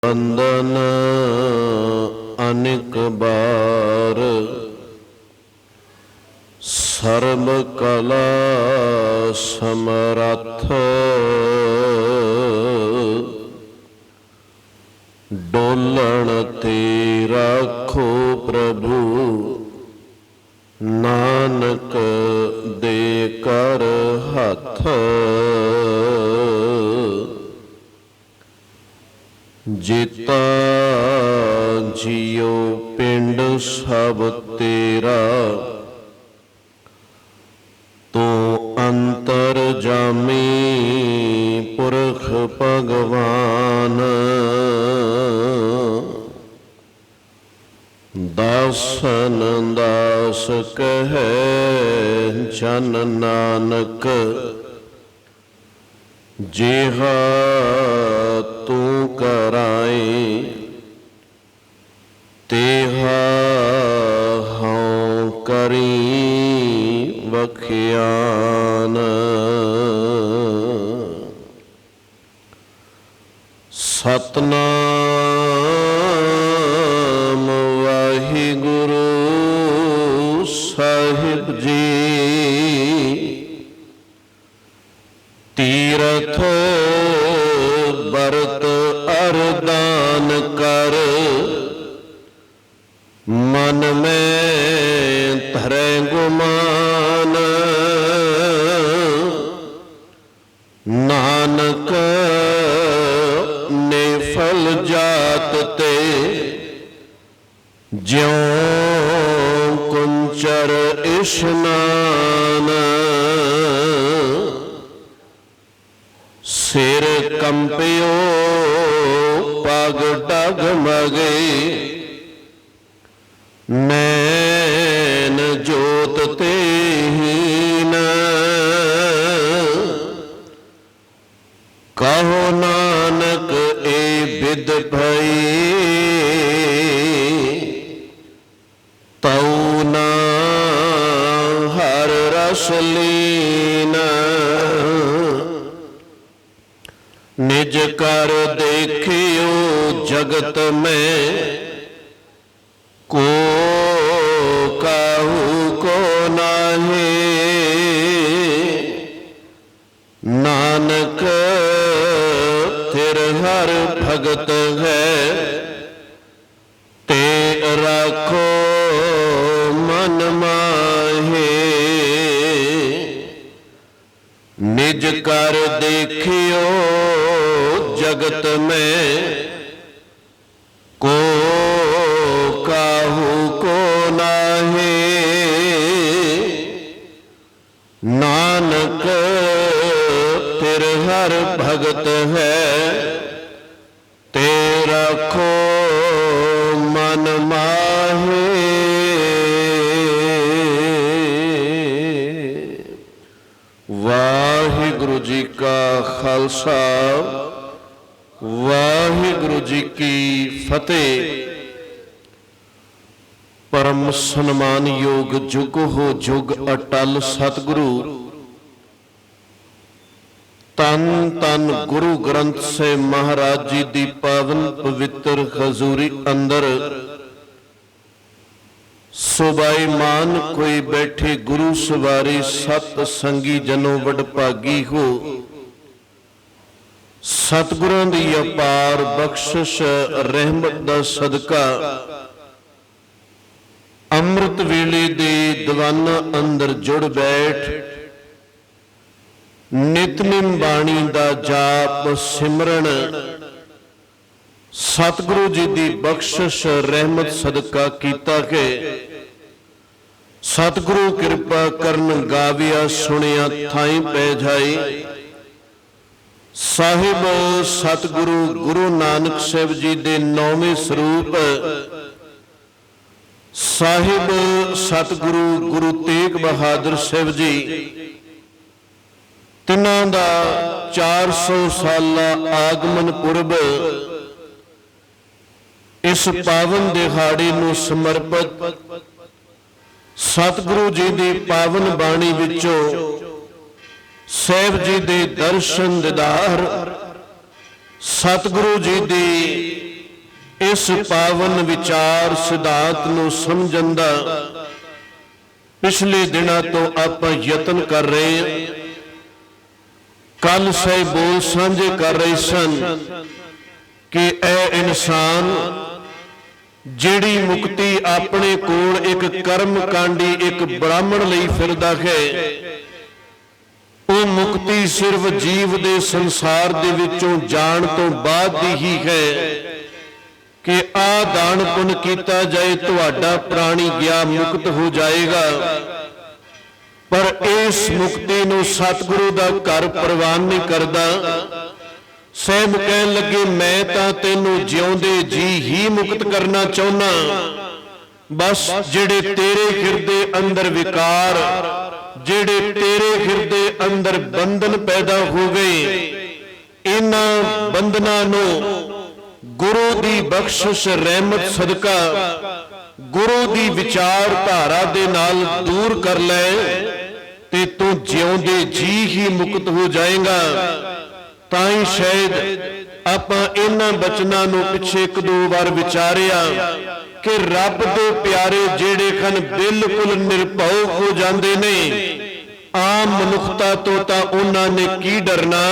वंदन अनेक बार सर्व कला समरथ डोलण ते राखो प्रभु नानक दे कर हथ जीता जियो पिंड सब तेरा तो अंतर जामी पुरख भगवान दासन दास कहे जन नानक जेहा तू कराए तेहा हाँ करी वखियान। सतनाम वाहिगुरु साहिब जी तीरथ बरत अरदान कर मन में धरे गुमान नानक ने फल जात ते ज्यों कुंचर इशनान सिर कंपियो पग डगमगे नैन जोत ते हीन कहो नानक ए बिद भई तऊ ना हर रस लीन निज कर देखियो जगत में को काहू को नाहे नानक थिर हर भगत है ते राखो मन माहे निज कर देखियो जगत में को काहू को नाहे नानक तेर हर भगत है तेरा खो मन माहे। वाहिगुरु जी का खालसा वाहिगुरु जी की फतेह। परम सन्मान योग जुग हो जुग अटल सतगुरु तन तन गुरु ग्रंथ से महाराज जी दी पावन पवित्र हजूरी अंदर सुबाई मान कोई बैठे गुरु सवारी सत संगी जनो वडभागी हो सतगुरां दी अपार बख्शिश रहमत दा सदका अमृत वेले दे दीवाना अंदर जुड़ बैठ नितनेम बाणी दा जाप सिमरन सतगुरु जी दी बख्शिश रहमत सदका कीता के सतगुरु कृपा करन गाविया सुनिया थाई पै जाई। साहिब सतगुरु गुरु नानक साहिब जी दे नौवें स्वरूप साहिब सतगुरु गुरु तेग बहादुर साहिब जी तिन्हां दा 400 साला आगमन पुरब इस पावन दिहाड़े नूं समर्पित सतगुरु जी दी पावन बाणी विचों साहिब जी दे दर्शन दीदार सतगुरु जी दी इस पावन विचार सिद्धांत नूं समझण दा पिछले दिनों तो आप यतन कर रहे हैं। कल से बोल साझे कर रहे सन कि ए इंसान जिहड़ी मुक्ति अपने कोल एक कर्म कांडी एक ब्राह्मण लई फिरदा है, वो मुक्ति सिर्फ जीव दे संसार दे विचों जाण तो बाद दी ही है कि आ दान पुण्य कीता जाए तुहाडा प्राणी गया मुक्त हो जाएगा। पर इस मुक्ति नूं सतगुरु दा घर प्रवान नहीं करदा। साहब कहन लगे मैं तां तैनूं जिउंदे जी ही मुक्त करना चाहुंदा, बस जिहड़े तेरे हिरदे अंदर विकार, जिहड़े तेरे हिरदे अंदर बंधन पैदा हो गए, इन्हां बंधनां नूं गुरु दी बख्शिश रहमत सदका गुरु दी विचारधारा दे नाल दूर कर ले ते तू जिउंदे जी ही मुक्त हो जाएगा। ताई शायद आपां इन्हां बचनां नूं पिछे एक दो बार विचारिया कि रब दे प्यारे जिहड़े खन बिल्कुल निरभउ हो जांदे ने, आम मनुखता तो तां उन्हां ने की डरना,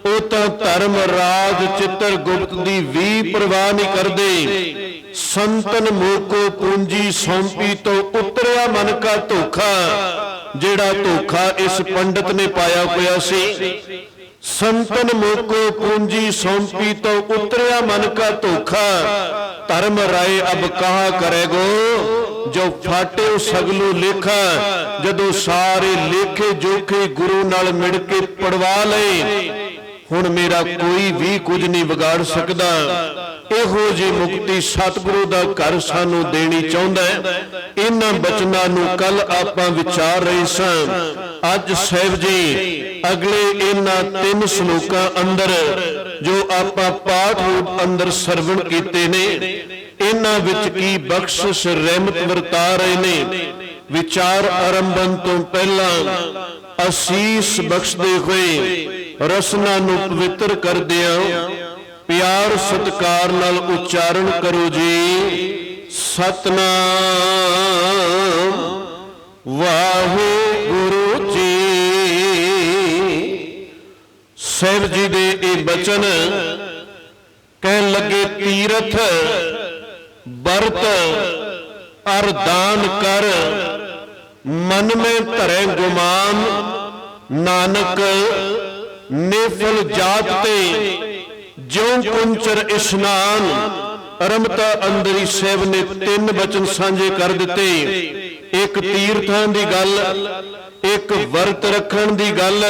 ਉਹ ਤਾਂ ਧਰਮ ਰਾਜ ਚਿੱਤਰ ਗੁਪਤ ਦੀ ਵੀ ਪਰਵਾਹ ਨਹੀਂ ਕਰਦੇ। ਸੰਤਨ ਮੋਕੋ ਪੂੰਜੀ ਸੌਂਪੀ ਤੋਂ ਉਤਰਿਆ ਮਨ ਕਾ ਧੋਖਾ, ਜਿਹੜਾ ਧੋਖਾ ਇਸ ਪੰਡਤ ਨੇ ਪਾਇਆ ਹੋਇਆ ਸੀ। ਸੰਤਨ ਮੋਕੋ ਪੂੰਜੀ ਸੌਂਪੀ ਤੋਂ ਉਤਰਿਆ ਮਨ ਕਾ ਧੋਖਾ, ਧਰਮ ਰਾਏ ਅਬ ਕਹਾ ਕਰੇਗੋ ਜੋ ਫਾਟੇ ਸਗਲੂ ਲੇਖਾ। ਜਦੋਂ ਸਾਰੇ ਲੇਖੇ ਜੋਖੇ ਗੁਰੂ ਨਾਲ ਮਿਲ ਕੇ ਪੜਵਾ ਲਏ, ਹੁਣ ਮੇਰਾ ਕੋਈ ਵੀ ਕੁਝ ਨਹੀਂ ਵਿਗਾੜ ਸਕਦਾ। ਇਹੋ ਜਿਹੀ ਮੁਕਤੀ ਸਤਿਗੁਰੂ ਦਾ ਘਰ ਸਾਨੂੰ ਦੇਣੀ ਚਾਹੁੰਦਾ ਹੈ। ਇਹਨਾਂ ਬਚਨਾਂ ਨੂੰ ਕੱਲ ਆਪਾਂ ਵਿਚਾਰ ਰਹੇ ਸਾਂ। ਅੱਜ ਸਾਹਿਬ ਜੀ ਅਗਲੇ ਇਹਨਾਂ 3 ਸ਼ਲੋਕਾਂ ਅੰਦਰ ਜੋ ਆਪਾਂ ਪਾਠ ਰੂਪ ਅੰਦਰ ਸਰਵਣ ਕੀਤੇ ਨੇ, ਇਹਨਾਂ ਵਿੱਚ ਕੀ ਬਖਸ਼ਿਸ਼ ਰਹਿਮਤ ਵਰਤਾ ਰਹੇ ਨੇ। ਵਿਚਾਰ ਆਰੰਭਨ ਤੋਂ ਪਹਿਲਾਂ ਅਸੀਸ ਬਖਸ਼ਦੇ ਹੋਏ ਰਸਨਾ ਨੂੰ ਪਵਿੱਤਰ ਕਰਦਿਆਂ ਪਿਆਰ ਸਤਿਕਾਰ ਨਾਲ ਉਚਾਰਨ ਕਰੋ ਜੀ, ਸਤਨਾਮ ਵਾਹਿਗੁਰੂ ਜੀ। ਸਾਹਿਬ ਜੀ ਦੇ ਇਹ ਬਚਨ ਕਹਿਣ ਲੱਗੇ, ਤੀਰਥ ਵਰਤ ਅਰਦਾਨ ਕਰ, ਮਨ ਮੈਂ ਧਰੇ ਗੁਮਾਨ, ਨਾਨਕ नेफल जात ते ज्यों कुंचर इशनान। रमता अंदरी साहब ने 3 बचन सांझे कर दिते। एक तीर्थां दी गल, एक वर्त रखण दी गल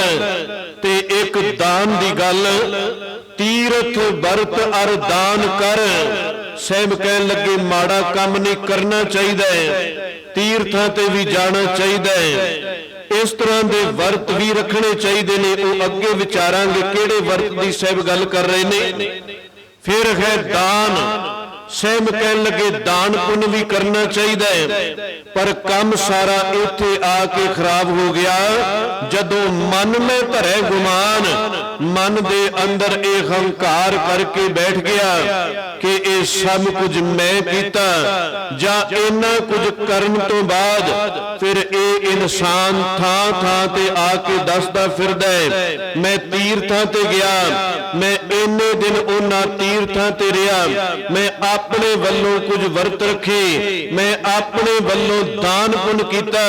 ते एक दान दी गल। तीरथ वर्त अर दान कर, साहब कहन लगे माड़ा काम नहीं करना चाहिए, तीर्थां ते भी जाना चाहिए। इस तरह के वर्त भी रखने चाहिए ने। वो अगे विचारांगे किहड़े वर्त की साहब गल कर रहे ने। फिर है दान, साहब कहन लगे दान पुण्य भी करना चाहिए, पर कम सारा इत्थे आके खराब हो गया जदों मन में धरे गुमान, मन दे अंदर एक हंकार करके बैठ गया कि ये सब कुछ मैं कीता, जां इन्ना कुछ करन तो बाद फिर ये इंसान थां थां ते आके दसदा फिरदा है मैं तीर्थां ते गया, मैं इन्ने दिन उन्हां तीर्थां ते रहा, मैं अपने वल्लों कुछ वर्त रखे, मैं अपने वल्लों दान पुण्य कीता।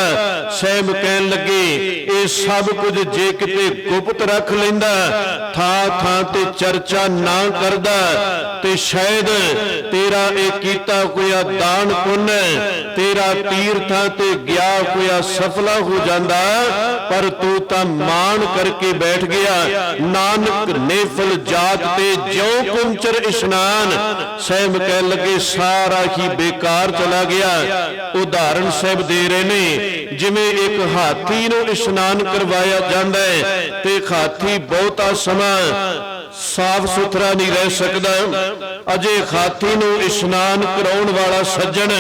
साहब कहन लगे ये सब कुछ जे किते गुप्त रख लैंदा, थां थां ते चर्चा ना करदा, ते शायद तेरा ये कीता होया दान पुण्य तेरा तीर्थां ते गया होया सफला हो जांदा, पर तू तां मान करके बैठ गया। नानक नेफल जात ते ज्यों कुंचर इशनान। साहब कहन लगे सारा ही बेकार चला गया। उदाहरण साहब दे रहे ने, जिवें एक हाथी नूं इशनान करवाया जांदा है ते हाथी बहुता समा साफ सुथरा नहीं रह सकता। अजे हाथी नूं इशनान कराउण वाला सज्जन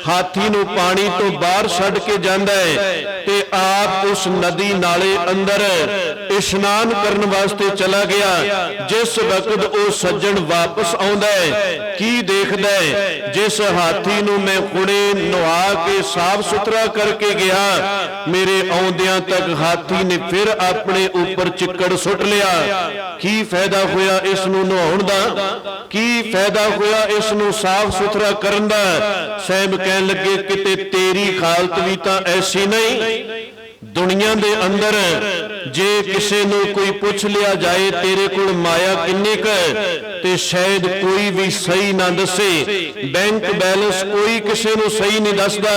हाथी नूं पानी तो बाहर छड्ड के जांदा है ते आप उस नदी नाले अंदर ਇਸ਼ਨਾਨ ਕਰਨ ਵਾਸਤੇ ਚਲਾ ਗਿਆ। ਜਿਸ ਵਕਤ ਉਹ ਸੱਜਣ ਵਾਪਸ ਆਉਂਦਾ ਹੈ, ਕੀ ਦੇਖਦਾ ਹੈ? ਜਿਸ ਹਾਥੀ ਨੂੰ ਮੈਂ ਹੁਣੇ ਨਵਾ ਕੇ ਸਾਫ਼ ਸੁਥਰਾ ਕਰਕੇ ਗਿਆ, ਮੇਰੇ ਆਉਂਦਿਆਂ ਤੱਕ ਹਾਥੀ ਨੇ ਫਿਰ ਆਪਣੇ ਉੱਪਰ ਚਿੱਕੜ ਸੁੱਟ ਲਿਆ। ਕੀ ਫਾਇਦਾ ਹੋਇਆ ਇਸ ਨੂੰ ਨਹਾਉਣ ਦਾ? ਕੀ ਫਾਇਦਾ ਹੋਇਆ ਇਸ ਨੂੰ ਸਾਫ਼ ਸੁਥਰਾ ਕਰਨ ਦਾ? ਸਾਹਿਬ ਕਹਿਣ ਲੱਗੇ, ਕਿਤੇ ਤੇਰੀ ਹਾਲਤ ਵੀ ਤਾਂ ਐਸੀ ਨਹੀਂ। ਦੁਨੀਆ ਦੇ ਅੰਦਰ ਜੇ ਕਿਸੇ ਨੂੰ ਕੋਈ ਪੁੱਛ ਲਿਆ ਜਾਏ ਤੇਰੇ ਕੋਲ ਮਾਇਆ ਕਿੰਨੀ ਕੁ ਹੈ, ਤੇ ਸ਼ਾਇਦ ਕੋਈ ਵੀ ਸਹੀ ਨਾ ਦੱਸੇ। ਬੈਂਕ ਬੈਲੈਂਸ ਕੋਈ ਕਿਸੇ ਨੂੰ ਸਹੀ ਨਹੀਂ ਦੱਸਦਾ।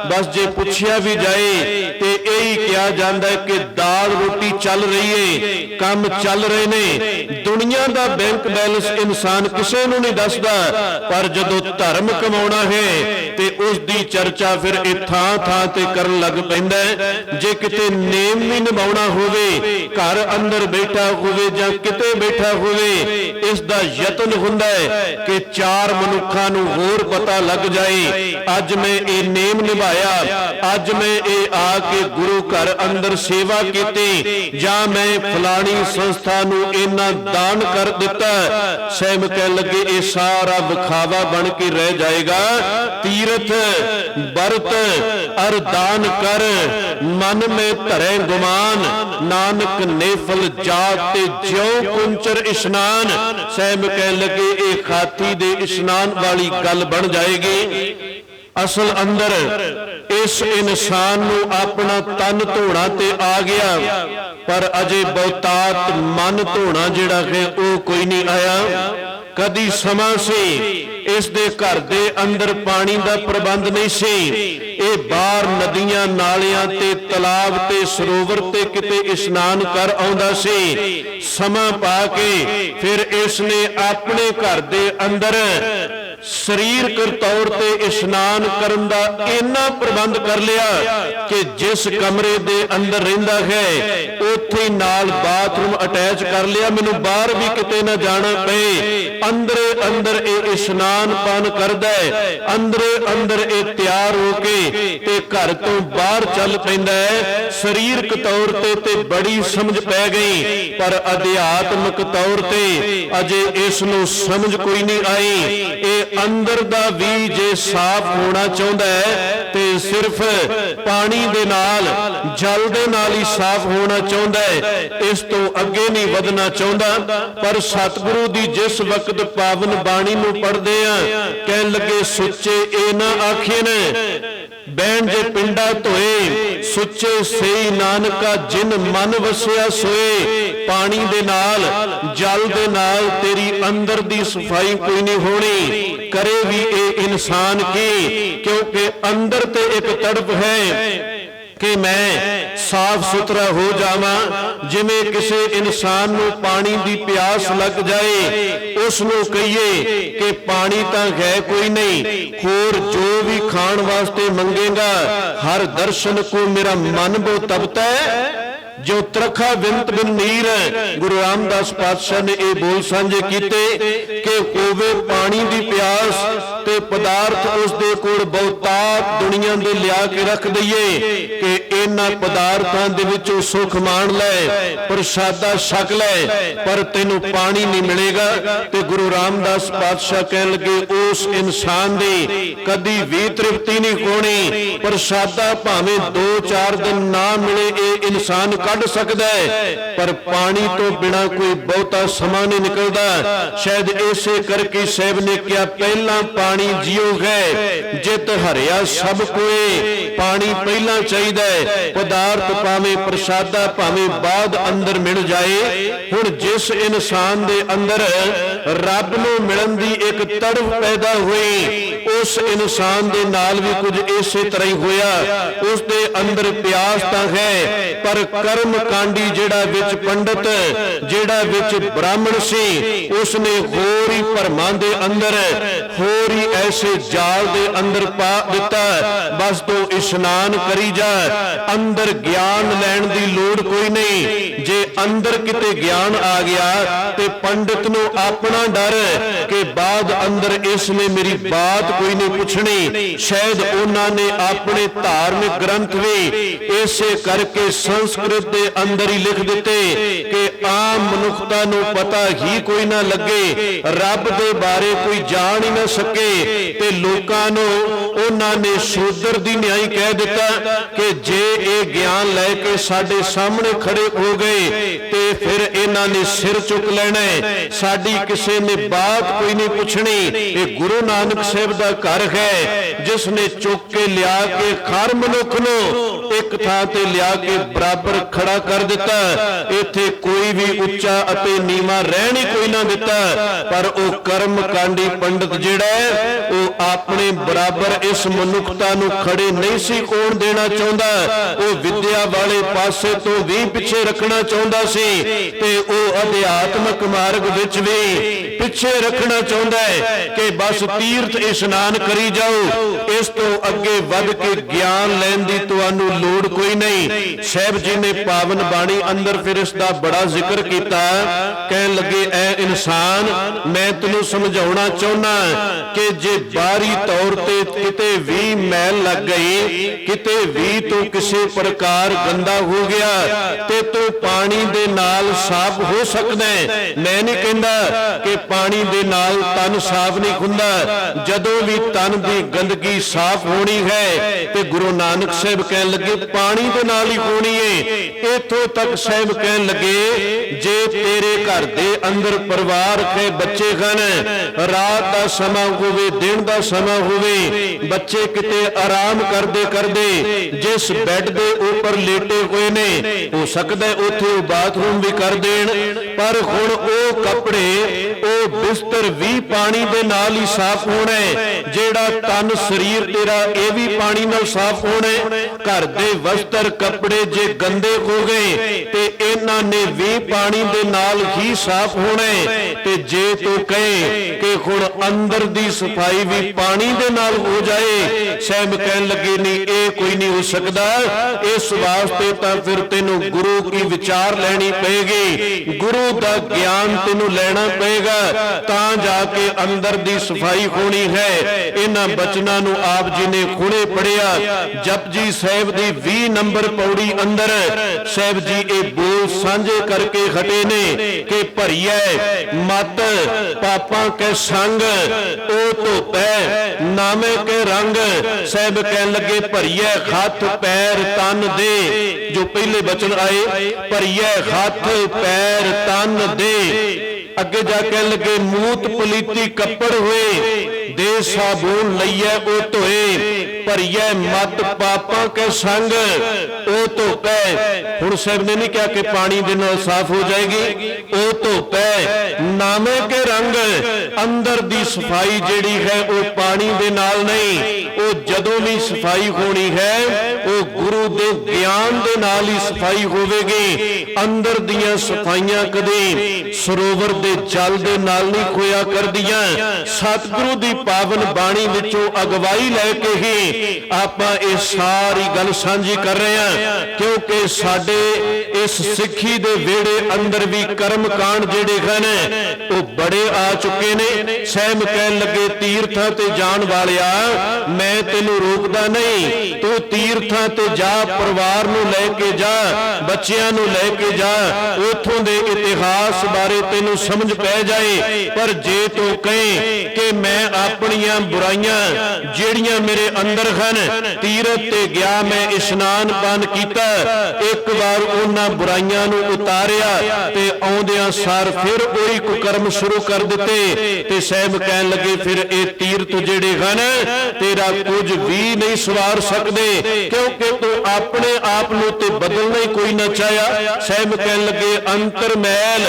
ਬਸ ਜੇ ਪੁੱਛਿਆ ਵੀ ਜਾਏ ਤੇ ਇਹੀ ਕਿਹਾ ਜਾਂਦਾ ਕਿ ਦਾਲ ਰੋਟੀ ਚੱਲ ਰਹੀ ਏ, ਕੰਮ ਚੱਲ ਰਹੇ ਨੇ। ਦੁਨੀਆ ਦਾ ਬੈਂਕ ਬੈਲੈਂਸ ਇਨਸਾਨ ਕਿਸੇ ਨੂੰ ਨਹੀਂ ਦੱਸਦਾ, ਪਰ ਜਦੋਂ ਧਰਮ ਕਮਾਉਣਾ ਹੈ ਤੇ ਉਸ ਦੀ ਚਰਚਾ ਫਿਰ ਇਹ ਥਾਂ ਥਾਂ ਤੇ ਕਰਨ ਲੱਗ ਪੈਂਦਾ ਹੈ। ਜੇ ਕਿਤੇ ਨੇਮ ਵੀ ਨਿਭਾਉਣਾ ਹੋਵੇ, ਘਰ ਅੰਦਰ ਬੈਠਾ ਹੋਵੇ ਜਾਂ ਕਿਤੇ ਬੈਠਾ ਹੋਵੇ, ਇਸ ਦਾ ਯਤਨ ਹੁੰਦਾ ਹੈ ਕਿ ਚਾਰ ਮਨੁੱਖਾਂ ਨੂੰ ਹੋਰ ਪਤਾ ਲੱਗ ਜਾਏ, ਅੱਜ ਮੈਂ ਇਹ ਨੇਮ ਨਿਭਾਇਆ, ਅੱਜ ਮੈਂ ਇਹ ਆ ਕੇ ਗੁਰੂ ਘਰ ਅੰਦਰ ਸੇਵਾ ਕੀਤੀ, ਜਾਂ ਮੈਂ ਫਲਾਣੀ ਸੰਸਥਾ ਨੂੰ ਇਹਨਾਂ ਦਾਨ ਕਰ ਦਿੱਤਾ। ਸਾਹਿਬ ਕਹਿਣ ਲੱਗੇ, ਇਹ ਸਾਰਾ ਵਿਖਾਵਾ ਬਣ ਕੇ ਰਹਿ ਜਾਏਗਾ। ਤੀਰਥ ਵਰਤ ਅਰ ਦਾਨ ਕਰ, ਮਨ में ਧਰੇ ਗੁਮਾਨ, ਨਾਨਕ ਨੇਫਲ ਜਾਤ ਤੇ ਜਿਉ ਕੁੰਚਰ ਇਸ਼ਨਾਨ। ਸਾਹਿਬ ਕਹਿਣ ਲੱਗੇ, ਇਹ ਖਾਤੀ ਦੇ ਇਸ਼ਨਾਨ ਵਾਲੀ ਗੱਲ ਬਣ ਜਾਏਗੀ। ਅਸਲ ਅੰਦਰ ਇਸ ਇਨਸਾਨ ਨੂੰ ਆਪਣਾ ਤਨ ਧੋਣਾ ਤੇ ਆ ਗਿਆ, ਪਰ ਅਜੇ ਬਹੁਤਾਤ ਮਨ ਧੋਣਾ ਜਿਹੜਾ ਹੈ ਉਹ ਕੋਈ ਨਹੀਂ ਆਇਆ। ਕਦੀ ਸਮਾਂ ਸੀ ਇਸ ਦੇ ਘਰ ਦੇ ਅੰਦਰ ਪਾਣੀ ਦਾ ਪ੍ਰਬੰਧ ਨਹੀਂ ਸੀ। ਇਹ ਬਾਹਰ ਨਦੀਆਂ ਨਾਲਿਆਂ ਤੇ ਤਲਾਬ ਤੇ ਸਰੋਵਰ ਤੇ ਕਿਤੇ ਇਸ਼ਨਾਨ ਕਰ ਆਉਂਦਾ ਸੀ। ਸਮਾਂ ਪਾ ਕੇ ਫਿਰ ਇਸ ਨੇ ਆਪਣੇ ਘਰ ਦੇ ਅੰਦਰ ਸਰੀਰਕ ਤੌਰ ਤੇ ਇਸ਼ਨਾਨ ਕਰਨ ਦਾ ਇੰਨਾ ਪ੍ਰਬੰਧ ਕਰ ਲਿਆ ਕਿ ਜਿਸ ਕਮਰੇ ਦੇ ਅੰਦਰ ਰਹਿੰਦਾ ਹੈ ਉੱਥੇ ਨਾਲ ਬਾਥਰੂਮ ਅਟੈਚ ਕਰ ਲਿਆ, ਮੈਨੂੰ ਬਾਹਰ ਵੀ ਕਿਤੇ ਨਾ ਜਾਣਾ ਪਏ। ਅੰਦਰੇ ਅੰਦਰ ਇਹ ਇਸ਼ਨਾਨ ਪਾਨ ਕਰਦਾ ਹੈ, ਅੰਦਰੇ ਅੰਦਰ ਇਹ ਤਿਆਰ ਹੋ ਕੇ ਤੇ ਘਰ ਤੋਂ ਬਾਹਰ ਚੱਲ ਪੈਂਦਾ ਹੈ। ਸਰੀਰਕ ਤੌਰ ਤੇ ਬੜੀ ਸਮਝ ਪੈ ਗਈ, ਪਰ ਅਧਿਆਤਮਿਕ ਤੌਰ ਤੇ ਅਜੇ ਇਸ ਨੂੰ ਸਮਝ ਕੋਈ ਨਹੀਂ ਆਈ। ਇਹ ਅੰਦਰ ਦਾ ਵੀ ਜੇ ਸਾਫ਼ ਹੋਣਾ ਚਾਹੁੰਦਾ ਹੈ ਤੇ ਸਿਰਫ ਪਾਣੀ ਦੇ ਨਾਲ, ਜਲ ਦੇ ਨਾਲ ਹੀ ਸਾਫ਼ ਹੋਣਾ ਚਾਹੁੰਦਾ ਹੈ, ਇਸ ਤੋਂ ਅੱਗੇ ਨਹੀਂ ਵਧਣਾ ਚਾਹੁੰਦਾ। ਪਰ ਸਤਿਗੁਰੂ ਦੀ ਜਿਸ ਵਕਤ ਪਾਵਨ ਬਾਣੀ ਨੂੰ ਪੜ੍ਹਦੇ ਆ, ਕਹਿਣ ਲੱਗੇ, ਸੁੱਚੇ ਇਹ ਨਾ ਆਖੇ ਨੇ ਬੈਣ ਜੇ ਪਿੰਡਾ ਧੋਏ, ਸੁੱਚੇ ਸਈ ਨਾਨਕਾ ਜਿਨ ਮਨ ਵਸਿਆ ਸੋਏ। ਪਾਣੀ ਦੇ ਨਾਲ, ਜਲ ਦੇ ਨਾਲ ਤੇਰੀ ਅੰਦਰ ਦੀ ਸਫਾਈ ਕੋਈ ਨਹੀਂ ਹੋਣੀ, ਕਰੇ ਵੀ ਇਹ ਇਨਸਾਨ ਕੀ, ਕਿਉਂਕਿ ਅੰਦਰ ਤੇ ਇੱਕ ਤੜਪ ਹੈ ਕਿ ਮੈਂ ਸਾਫ਼ ਸੁਥਰਾ ਹੋ ਜਾਵਾਂ। ਜਿਵੇਂ ਕਿਸੇ ਇਨਸਾਨ ਨੂੰ ਪਾਣੀ ਦੀ ਪਿਆਸ ਲੱਗ ਜਾਏ, ਉਸ ਨੂੰ ਕਹੀਏ ਕਿ ਪਾਣੀ ਤਾਂ ਹੈ ਕੋਈ ਨਹੀਂ, ਹੋਰ ਜੋ ਵੀ ਖਾਣ ਵਾਸਤੇ ਮੰਗੇਗਾ, ਹਰ ਦਰਸ਼ਨ ਕੋ ਮੇਰਾ ਮਨ ਬੋ ਤਪਤਾ ਹੈ, ਜੋ ਤਰਖਾ ਬਿੰਤ ਬਿਨ ਨੀਰ। ਗੁਰੂ ਰਾਮਦਾਸ ਪਾਤਸ਼ਾਹ ਨੇ ਇਹ ਬੋਲ ਸਾਂਝੇ ਕੀਤੇ ਕਿ ਹੋਵੇ ਪਾਣੀ ਦੀ ਪਿਆਸ ਤੇ ਪਦਾਰਥ ਉਸ ਦੇ ਕੋਲ ਬਹੁਤਾਤ ਦੁਨੀਆ ਦੇ ਲਿਆ ਕੇ ਰੱਖ ਦਈਏ ਕਿ ਇਹਨਾਂ ਪਦਾਰਥਾਂ ਦੇ ਵਿੱਚੋਂ ਸੁੱਖ ਮਾਣ ਲੈ, ਪ੍ਰਸ਼ਾਦਾ ਛਕ ਲੈ, ਪਰ ਤੈਨੂੰ ਪਾਣੀ ਨਹੀਂ ਮਿਲੇਗਾ। ਤੇ ਗੁਰੂ ਰਾਮਦਾਸ ਪਾਤਸ਼ਾਹ ਕਹਿਣ ਲੱਗੇ, ਉਸ ਇਨਸਾਨ ਦੀ ਕਦੀ ਵੀ ਤ੍ਰਿਪਤੀ ਨਹੀਂ ਹੋਣੀ। ਪ੍ਰਸ਼ਾਦਾ ਭਾਵੇਂ 2-4 ਦਿਨ ਨਾ ਮਿਲੇ ਇਹ ਇਨਸਾਨ ਕੱਢ ਸਕਦਾ ਹੈ, ਪਰ ਪਾਣੀ ਤੋਂ ਬਿਨਾ ਕੋਈ ਬਹੁਤਾ ਸਮਾਂ ਨਹੀਂ ਨਿਕਲਦਾ। ਸ਼ਾਇਦ ਇਸੇ ਕਰਕੇ ਸਾਹਿਬ ਨੇ ਕਿਹਾ, ਪਹਿਲਾਂ ਪਾਣੀ ਜੀਉ ਹੈ, ਜਿਤ ਹਰਿਆ ਸਭ ਕੋਏ। ਪਾਣੀ ਪਹਿਲਾਂ ਚਾਹੀਦਾ ਹੈ, ਪਦਾਰਥ ਭਾਵੇਂ ਪ੍ਰਸ਼ਾਦਾ ਭਾਵੇਂ ਬਾਅਦ ਅੰਦਰ ਮਿਲ ਜਾਏ। ਹੁਣ ਜਿਸ ਇਨਸਾਨ ਦੇ ਅੰਦਰ ਰੱਬ ਨੂੰ ਮਿਲਣ ਦੀ ਇੱਕ ਤੜਫ ਪੈਦਾ ਹੋਈ, ਉਸ ਇਨਸਾਨ ਦੇ ਨਾਲ ਵੀ ਕੁਝ ਇਸੇ ਤਰ੍ਹਾਂ ਹੀ ਹੋਇਆ। ਉਸ ਦੇ ਅੰਦਰ ਪਿਆਸ ਤਾਂ ਹੈ, ਪਰ ਕਰਮ ਕਾਂਡੀ ਜਿਹੜਾ ਵਿੱਚ ਪੰਡਤ, ਜਿਹੜਾ ਵਿੱਚ ਬ੍ਰਾਹਮਣ ਸੀ, ਉਸ ਨੇ ਹੋਰ ਹੀ ਭਰਮਾਂ ਦੇ ਅੰਦਰ, ਹੋਰ ਹੀ ਐਸੇ ਜਾਲ ਦੇ ਅੰਦਰ ਪਾ ਦਿੱਤਾ। ਬਸ ਤੂੰ ਇਸ਼ਨਾਨ ਕਰੀ ਜਾ, ਅੰਦਰ ਗਿਆਨ ਲੈਣ ਦੀ ਲੋੜ ਕੋਈ ਨਹੀਂ। ਜੇ ਅੰਦਰ ਕਿਤੇ ਗਿਆਨ ਆ ਗਿਆ ਤੇ ਪੰਡਤ ਨੂੰ ਆਪਣਾ ਡਰ ਕਿ ਬਾਅਦ ਅੰਦਰ ਇਸ ਨੇ ਮੇਰੀ ਬਾਤ बात कोई नहीं पुछनी। शायद उन्होंने अपने धार्मिक ग्रंथ भी इसे करके संस्कृत के अंदर ही लिख दिते कि आम मनुखता नूं पता ही कोई ना लगे, रब दे बारे कोई जान ही ना सके, ते लोकां नूं उन्होंने शूद्र दी न्याय कह दिता कि जे ये ज्ञान लैके साडे सामने खड़े हो गए ते फिर इन्हां ने सिर चुक लेना है, साडी किसी ने बात कोई नहीं पुछनी। ये गुरु नानक साहब दा घर है जिसने चुक के लिया के हर मनुख नूं एक थां ते लिया के बराबर खड़ा कर दिता। इत्थे कोई भी उच्चा अते नीवा रहन ही कोई ना दिता, पर वो कर्म कांडी पंडित जिहड़ा है वो अपने बराबर इस मनुखता नूं खड़े नहीं सी होण देना चाहुंदा। वो विद्या वाले पासे तो भी पिछे रखना चाहुंदा सी ते वो अध्यात्मक मार्ग विच भी पिछे रखना चाहुंदा है कि बस तीर्थ इशनान करी जाओ, इस तो अगे वध के ज्ञान लैण दी तुहानू लोड़ कोई नहीं। साहब जी ने पावन बाणी अंदर फिर इसका बड़ा जिक्र किया। कहन लगे ऐ इंसान मैं तैनूं समझाउणा चाहुंदा कि जे बाहरी तौर ते किते भी मैल लग गई, किते भी तो किसी प्रकार गंदा हो गया ते तू पानी दे नाल साफ हो सकदा है। मैं नहीं कहंदा कि पानी दे नाल तन साफ नहीं हुंदा, जदों भी तन दी गंदगी साफ होनी है ते गुरु नानक साहब कहन लगे पानी दे नाल ही होनी है। इथों तक साहब कहन लगे जे तेरे घर दे अंदर परिवार के बच्चे हन, रात का समा होवे दिन का समा होवे, बच्चे किते आराम करदे करदे जिस बैड दे ऊपर लेटे हुए ने हो सकदा है उत्थे बाथरूम भी कर देण, पर हुण ओ कपड़े ओ बिस्तर भी पानी दे नाल ही साफ होना है, जेड़ा तन शरीर तेरा ये भी पानी नाल साफ होना है। घर दे वस्त्र कपड़े जे गंदे हो गए ते इन्हां ने भी पानी दे नाल ही साफ होना है। ते जे तू कहे कि हुण अंदर दी सफाई भी पानी दे नाल हो जाए, साहब कहन लगे नहीं ये कोई नहीं हो सकदा। इस वास्ते तां फिर तैनूं गुरु की विचार लैनी पेगी, गुरु दा ज्ञान तैनूं लैना पेगा, तां जाके अंदर दी सफाई होनी है। इन्हां बचनां नूं आप जी ने खुणे पढ़िया। जपजी साहिब दी 20 नंबर पौड़ी अंदर साहिब जी ये बोल सांझे करके हटे ने कि भरिए मत पापां के संग ओ धोपै नामे के रंग। साहिब कहन लगे भरिए हथ पैर तन दे, जो पहले बचन आए भरिए हथ पैर तन दे। अगे जाके लगे मूत पलीती कपड़ हुए दे साबुन लइए ओ धोए, भरिए मत पापां के संग ओ धोपै। हुण साहब ने नहीं कहा कि पानी दे नाल साफ हो जाएगी, ओ धोपै नामे के रंग। अंदर दी सफाई जिहड़ी है वो पानी दे नाल नहीं, वो जदों भी सफाई होनी है वो गुरु दे ज्ञान दे नाल ही सफाई होवेगी। अंदर दियां सफाइयां कदे सरोवर दे जल दे नाल नहीं खोया करदियां, सतगुरु दी पावन बाणी विचों अगवाई लैके ही आपां इह सारी गल सांझी कर रहे हैं, क्योंकि साडे इस सिੱਖੀ दे वेड़े अंदर भी कर्म कांड जिहड़े हन वो बड़े आ चुके ने। साहब कहन लगे तीर्थां ते जाण वालिया मैं तैनूं रोकदा नहीं, तू तीर्थां ते जा, परिवार नूं लैके जा, बच्चियां नूं लैके जा, उथों दे इतिहास बारे तैनूं समझ पै जाए। पर जे तू कहे कि मैं अपनियां बुराइयां जिहड़ियां मेरे अंदर हन तीरथ ते गया, मैं इशनान पान कीता, एक बार उन्हां बुराइयां नूं उतारिया ते आउंदियां सार फिर ओही कुकर्म शुरू कर दिते, ते साहब कहन लगे फिर ये तीर्थ जिहड़े हन तेरा कुछ भी नहीं सवार सकदे, क्योंकि तू अपने आप नूं ते बदलना ही कोई ना चाहया। साहब कहन लगे अंतर मैल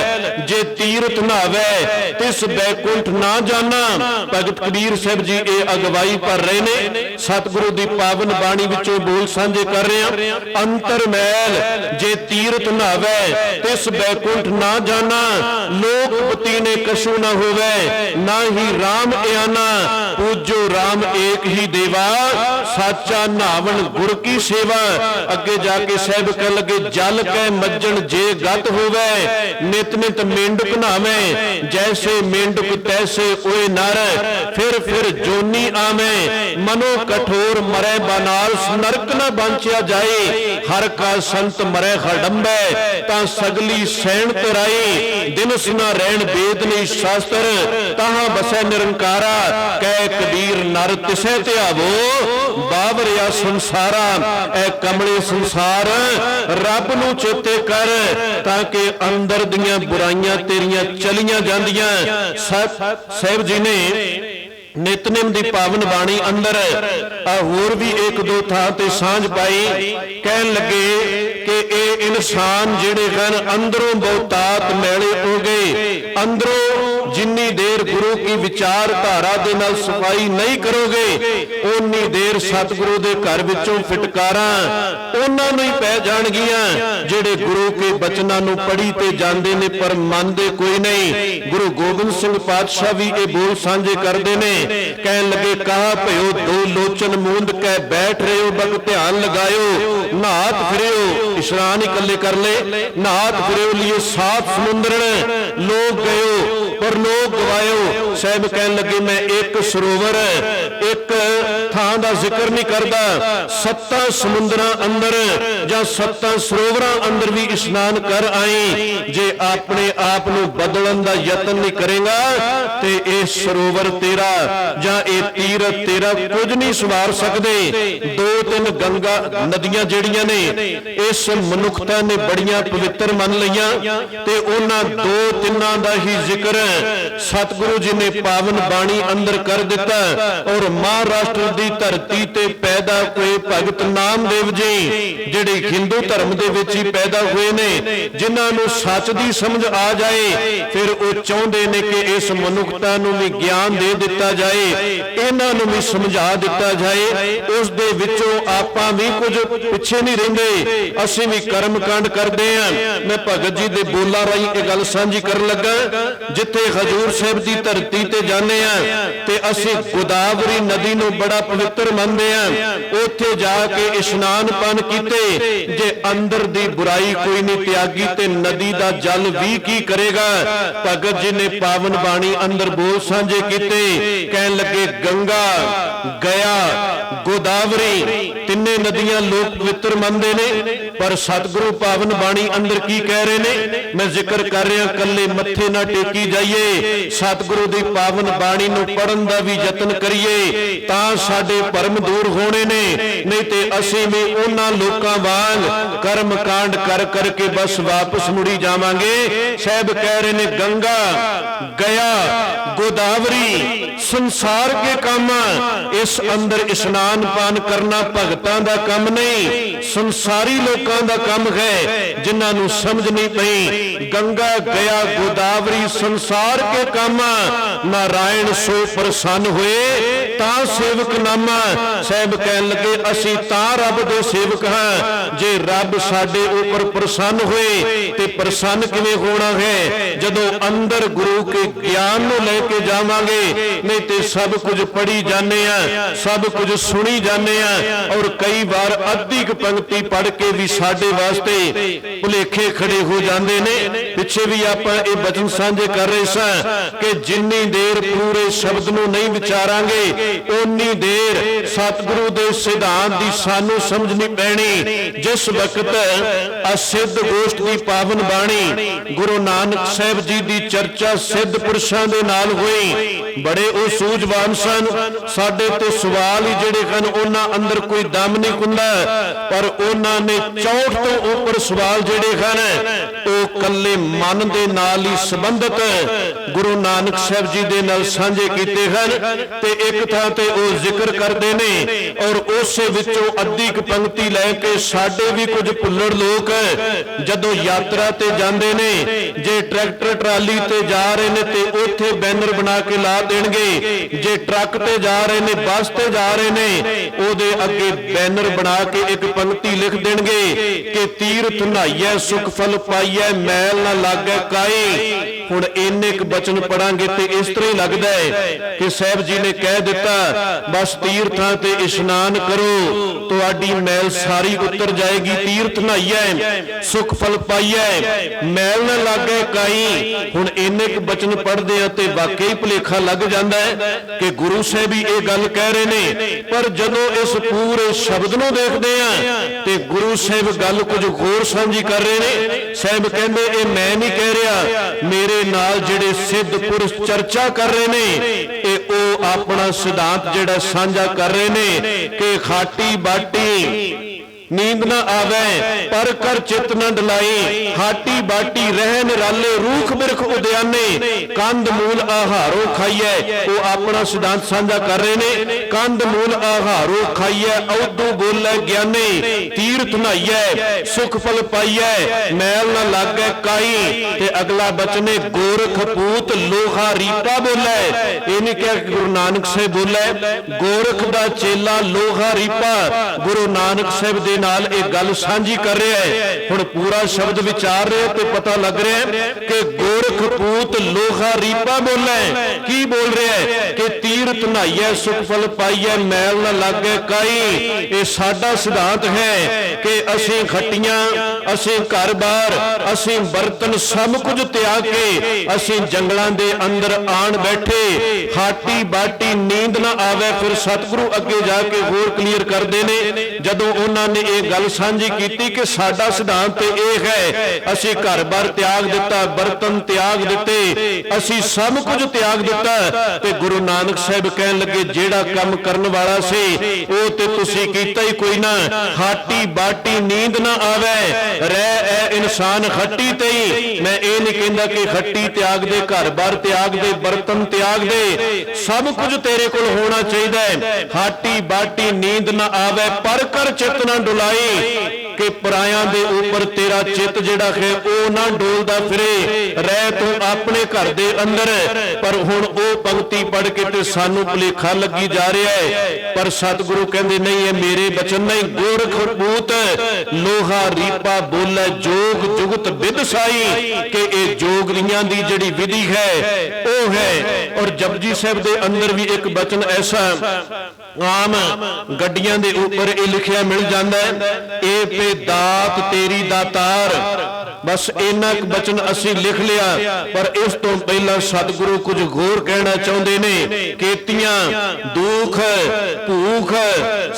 जे तीर्थ नहावे तिस बैकुंठ ना जाना। भगत कबीर साहब जी ये अगवाई कर रहे ने, सतगुरु दी पावन बाणी विचों बोल सांझे कर रहे हैं। अंतर मैल जे तीर्थ नहावे तिस बैकुंठ ना जाना, लोक पति ने कशु न होवे ना ही राम आना, पूजो राम एक ही देवा साचा नावन गुर की सेवा। अगे जाके साहब कह लगे जल कै मज्जन जे गत होवे नित नित मेंढक नहावे जैसे मेंढक तैसे ओए नर फिर जोनी आवे मनो कठोर मरै बनारस नरक न बांचिया जाए हर का संत मरै खडंबे ता सगली सैन तराई दिनस न रहन वेद नहीं शास्त्र तहां बसै निरंकारा कै कबीर नर तिसै ध्यावो बावरिया संसारा। ऐ कमले संसार रब नूं चेते कर ताकि अंदर दियां बुराइयां तेरियां चलियां जांदियां। साहिब जी ने नितनेम दी पावन बाणी अंदर होर भी एक दो थां ते सांझ पाई कहन लगे कि ये इंसान जिहड़े हन अंदरों बहुतात मैले हो गए। अंदरों जिन्नी देर गुरु की विचारधारा दे नाल सफाई नहीं करोगे उन्नी देर सतगुरु दे घर विचों फिटकारां उन्हां नूं ही पै जाणगियां जिहड़े गुरु के बचनां नूं पढ़ी ते जांदे ने पर मनदे कोई नहीं। गुरु गोबिंद सिंह पातशाह भी ये बोल सांझे करदे ने कहन लगे कहा भयो दो लोचन मूंद कै बैठ रहे हो बग ध्यान लगायो नहात फिरियो इशनान ही कल्ले कर ले नहात फिरियो लिए सात समुंदर लोग गयो पर लोग गवायो। साहब कहन लगे मैं एक सरोवर एक थां दा जिक्र नहीं करदा सत्ता समुंदरां अंदर जां सत्ता सरोवरां अंदर भी इशनान कर आई जे अपने आप नूं बदलण दा यतन नहीं करेगा ते इह सरोवर तेरा जां इह तीरथ तेरा कुछ नहीं सवार सकदे। दो तीन गंगा नदियां जिहड़ियां ने इस मनुखता ने बड़ियां पवित्र मन लईआं ते उन्हां दो तिन्नां दा ही जिक्र सतगुरु जी ने पावन बाणी अंदर कर दिता। और महाराष्ट्र दी धरती ते पैदा हुए भगत नामदेव जी जिहड़े हिंदू धर्म दे विच ही पैदा हुए ने जिन्हां नूं सच दी समझ आ जाए फिर वो चाहुंदे ने कि इस मनुखता नूं भी ज्ञान दे दिता जाए इन्हां नूं भी समझा दिता जाए उस दे विचों आपां भी कुछ पिछे नहीं रहिंदे असीं भी कर्म कांड करदे हां। मैं भगत जी दे बोलां राहीं इह गल सांझी करन लगा जिथे हजूर साहब की धरती ते जाने ते असीं गोदावरी नदी नूं बड़ा पवित्र मनदे हां उत्थे जाके इशनान पान कीते जे अंदर दी बुराई कोई नहीं त्यागी ते नदी दा जल भी की करेगा। भगत जी ने पावन बाणी अंदर बोल सांझे कीते कहन लगे गंगा गया गोदावरी तिन्ने नदियां लोग पवित्र मनदे ने पर सतगुरु पावन बाणी अंदर की कह रहे ने मैं जिक्र कर रहा कल्ले मत्थे ना टेकी जाइए सतगुरु दी पावन बाणी नूं पढ़न दा भी यतन करिए तां साडे भरम दूर होने ने नहीं ते असीं भी उन्हां लोकां वांग कर्म कांड कर करके बस वापस मुड़ी जावांगे। साहब कह रहे ने गंगा गया गोदावरी संसार के काम इस अंदर इशनान पान करना भगतां दा काम नहीं संसारी लोकां दा काम है जिन्हां नूं समझ नहीं पई। गंगा गया गोदावरी संसार के काम नारायण सो प्रसन्न हुए ता सेवक नामा। साहब कहन लगे असीं तां रब दे सेवक हां जे रब साडे उपर प्रसन्न होए ते प्रसन्न किवें होना है जदों अंदर गुरु के ज्ञान नूं लेके जावांगे नहीं ते सब कुछ पढ़ी जाने सब कुछ सुनी जाने और कई बार अद्धी पंक्ति पढ़ के भी साडे वास्ते भुलेखे खड़े हो जाते ने। पिछे भी आपां ये बचन सांझे कर रहे सां कि जिन्नी देर पूरे शब्द नूं नहीं विचारांगे उन्नी देर सतगुरु दे सिद्धांत दी सानू समझ नहीं पैनी। जिस वक्त असिद्ध गोष्ठ दी पावन बाणी गुरु नानक साहब जी दी चर्चा सिद्ध पुरुषां दे नाल होई बड़े ओ सूझवान सन साडे ते सवाल ही जिहड़े हन उन्हां अंदर कोई दम नहीं हुंदा पर उन्हां ने 64 तो ऊपर सवाल जिहड़े हन ओ कल्ले मन दे नाल ही संबंधित गुरु नानक साहब जी दे नाल सांझे कीते हन ते एक थां ते ओ जिक्र करदे ने और उसे विचों अद्धी पंक्ति लैके साडे भी कुछ भुल्लड़ लोक जदों यात्रा ते जांदे ने जे ट्रैक्टर ट्राली ते जा रहे ने ते उत्थे बैनर बना के ला देणगे जे ट्रक ते जा रहे ने बस ते जा रहे ने ओदे अगे बैनर बना के एक पंक्ति लिख देणगे कि तीर्थ नहाइए सुख फल पाइए मैल ना लागै काई ਹੁਣ ਇੰਨੇ ਕੁ ਬਚਨ ਪੜਾਂਗੇ ਤੇ ਇਸ ਤਰ੍ਹਾਂ ਹੀ ਲੱਗਦਾ ਹੈ ਕਿ ਸਾਹਿਬ ਜੀ ਨੇ ਕਹਿ ਦਿੱਤਾ ਬਸ ਤੀਰਥਾਂ ਤੇ ਇਸ਼ਨਾਨ ਕਰੋ, ਤੁਹਾਡੀ ਮੈਲ ਸਾਰੀ ਉਤਰ ਜਾਏਗੀ। ਤੀਰਥ ਨਹਾਈਐ ਸੁਖ ਫਲ ਪਾਈਐ, ਮੈਲ ਨਾ ਲਾਗੇ ਕਾਈ। ਹੁਣ ਇੰਨੇ ਕੁ ਬਚਨ ਪੜਦੇ ਆ ਤੇ ਵਾਕਈ ਭੁਲੇਖਾ ਲੱਗ ਜਾਂਦਾ ਹੈ ਕਿ ਗੁਰੂ ਸਾਹਿਬ ਹੀ ਇਹ ਗੱਲ ਕਹਿ ਰਹੇ ਨੇ। ਪਰ ਜਦੋਂ ਇਸ ਪੂਰੇ ਸ਼ਬਦ ਨੂੰ ਦੇਖਦੇ ਆ ਤੇ ਗੁਰੂ ਸਾਹਿਬ ਗੱਲ ਕੁਝ ਹੋਰ ਸਾਂਝੀ ਕਰ ਰਹੇ ਨੇ। ਸਾਹਿਬ ਕਹਿੰਦੇ ਇਹ ਮੈਂ ਨਹੀਂ ਕਹਿ ਰਿਹਾ, ਮੇਰੇ ਨਾਲ ਜਿਹੜੇ ਸਿੱਧ ਪੁਰਸ਼ ਚਰਚਾ ਕਰ ਰਹੇ ਨੇ ਇਹ ਉਹ ਆਪਣਾ ਸਿਧਾਂਤ ਜਿਹੜਾ ਸਾਂਝਾ ਕਰ ਰਹੇ ਨੇ ਕਿ ਖਾਟੀ ਬਾਟੀ ਨੀਂਦ ਨਾ ਆਵੇ, ਪਰ ਕਰ ਚਿੱਤ ਨਾ ਡਲਾਈ। ਹਾਟੀ ਬਾਟੀ ਰਹਿ ਨਿਰਾਲੇ, ਰੂਖ ਬਿਰਖ ਉਦਿਆਨੇ, ਕੰਧ ਮੂਲ ਆਹਾਰੋ ਖਾਈਐ। ਉਹ ਆਪਣਾ ਸਿਧਾਂਤ ਸਾਂਝਾ ਕਰ ਰਹੇ ਨੇ। ਕੰਧ ਮੂਲ ਆਹਾਰੋ ਖਾਈਐ, ਔਦੂ ਬੋਲੇ ਗਿਆਨੇ। ਤੀਰਥ ਨਹਾਈਐ ਸੁਖ ਫਲ ਪਾਈਐ, ਮੈਲ ਨਾ ਲਾਗੇ ਕਾਈ। ਤੇ ਅਗਲਾ ਬਚਨੇ ਗੋਰਖ ਪੂਤ ਲੋਹਾ ਰੀਪਾ ਬੋਲੇ। ਇਹ ਨਹੀਂ ਕਿਹਾ ਕਿ ਗੁਰੂ ਨਾਨਕ ਸਾਹਿਬ ਬੋਲੇ, ਗੋਰਖ ਦਾ ਚੇਲਾ ਲੋਹਾ ਰੀਪਾ ਗੁਰੂ ਨਾਨਕ ਸਾਹਿਬ ਦੇ ਨਾਲ ਇਹ ਗੱਲ ਸਾਂਝੀ ਕਰ ਰਿਹਾ ਹੈ। ਹੁਣ ਪੂਰਾ ਸ਼ਬਦ ਵਿਚਾਰ ਰਹੇ ਤੇ ਪਤਾ ਲੱਗ ਰਿਹਾ ਹੈ ਕਿ ਗੋਰਖ ਪੂਤ ਲੋਹਾ ਰੀਪਾ ਬੋਲੇ। ਕੀ ਬੋਲ ਰਿਹਾ ਹੈ ਕਿ ਤੀਰਥ ਨਹਾਈਐ ਸੁਖ ਫਲ ਪਾਈਐ, ਮੈਲ ਨਾ ਲਾਗੇ ਕਾਈ। ਇਹ ਸਾਡਾ ਸਿਧਾਂਤ ਹੈ ਕਿ ਅਸੀਂ ਖੱਟੀਆਂ, ਅਸੀਂ ਘਰ-ਬਾਰ, ਅਸੀਂ ਬਰਤਨ ਸਭ ਕੁਝ ਤਿਆਗ ਕੇ ਅਸੀਂ ਜੰਗਲਾਂ ਦੇ ਅੰਦਰ ਆਣ ਬੈਠੇ। ਹਾਟੀ ਬਾਟੀ ਨੀਂਦ ਨਾ ਆਵੇ। ਫਿਰ ਸਤਿਗੁਰੂ ਅੱਗੇ ਜਾ ਕੇ ਹੋਰ ਕਲੀਅਰ ਕਰਦੇ ਨੇ ਜਦੋਂ ਉਹਨਾਂ ਨੇ ਇਹ ਗੱਲ ਸਾਂਝੀ ਕੀਤੀ ਕਿ ਸਾਡਾ ਸਿਧਾਂਤ ਤੇ ਇਹ ਹੈ, ਅਸੀਂ ਘਰ-ਬਾਰ ਤਿਆਗ ਦਿੱਤਾ, ਬਰਤਨ ਤਿਆਗ ਦਿੱਤੇ, ਅਸੀਂ ਸਭ ਕੁਝ ਤਿਆਗ ਦਿੱਤਾ। ਤੇ ਗੁਰੂ ਨਾਨਕ ਸਾਹਿਬ ਕਹਿਣ ਲੱਗੇ ਜਿਹੜਾ ਕੰਮ ਕਰਨ ਵਾਲਾ ਸੀ ਉਹ ਤੇ ਤੁਸੀਂ ਕੀਤਾ ਹੀ ਕੋਈ ਨਾ। ਹਾਟੀ ਬਾਟੀ ਨੀਂਦ ਨਾ ਆਵੇ, ਰਹਿ ਐ ਇਨਸਾਨ ਖੱਟੀ ਤੇ ਹੀ। ਮੈਂ ਇਹ ਨਹੀਂ ਕਹਿੰਦਾ ਕਿ ਖੱਟੀ ਤਿਆਗ ਦੇ, ਘਰ-ਬਾਰ ਤਿਆਗ ਦੇ, ਬਰਤਨ ਤਿਆਗ ਦੇ, ਸਭ ਕੁਝ ਤੇਰੇ ਕੋਲ ਹੋਣਾ ਚਾਹੀਦਾ ਹੈ। ਹਾਟੀ ਬਾਟੀ ਨੀਂਦ ਨਾ ਆਵੇ, ਪਰ ਕਰ ਚਿੱਤ ਨਾ ਡੁਲਾਈ। ਕਿ ਪਰਾਇਆਂ ਦੇ ਉੱਪਰ ਤੇਰਾ ਚਿੱਤ ਜਿਹੜਾ ਹੈ ਉਹ ਨਾ ਡੋਲਦਾ ਫਿਰੇ, ਰਹਿ ਤੂੰ ਆਪਣੇ ਘਰ ਦੇ ਅੰਦਰ। ਪਰ ਹੁਣ ਉਹ ਪੰਕਤੀ ਪੜ੍ਹ ਕੇ ਤੇ ਸਾਨੂੰ ਭੁਲੇਖਾ ਲੱਗੀ ਜਾ ਰਿਹਾ ਹੈ। ਪਰ ਸਤਿਗੁਰੂ ਕਹਿੰਦੇ ਨਹੀਂ, ਇਹ ਮੇਰੇ ਬਚਨ ਨਹੀਂ। ਗੋਰਖ ਪੂਤ ਲੋਹਾ ਰੀਪਾ ਬੋਲੇ, ਜੋਗ ਜੁਗਤ ਵਿਦ ਸਾਈ। ਕਿ ਇਹ ਜੋਗਰੀਆਂ ਦੀ ਜਿਹੜੀ ਵਿਧੀ ਹੈ ਉਹ ਹੈ। ਔਰ ਜਪਜੀ ਸਾਹਿਬ ਦੇ ਅੰਦਰ ਵੀ ਇੱਕ ਬਚਨ ਐਸਾ ਆਮ ਗੱਡੀਆਂ ਦੇ ਉੱਪਰ ਇਹ ਲਿਖਿਆ ਮਿਲ ਜਾਂਦਾ ਹੈ, ਇਹ ਪੇ ਦਾਤ ਤੇਰੀ ਦਾਤਾਰ। ਬਸ ਇੰਨਾ ਕੁ ਬਚਨ ਅਸੀਂ ਲਿਖ ਲਿਆ। ਪਰ ਇਸ ਤੋਂ ਪਹਿਲਾਂ ਸਤਿਗੁਰੂ ਕੁਝ ਹੋਰ ਕਹਿਣਾ ਚਾਹੁੰਦੇ ਨੇ। ਕੀਤੀਆਂ ਦੁੱਖ ਭੂਖ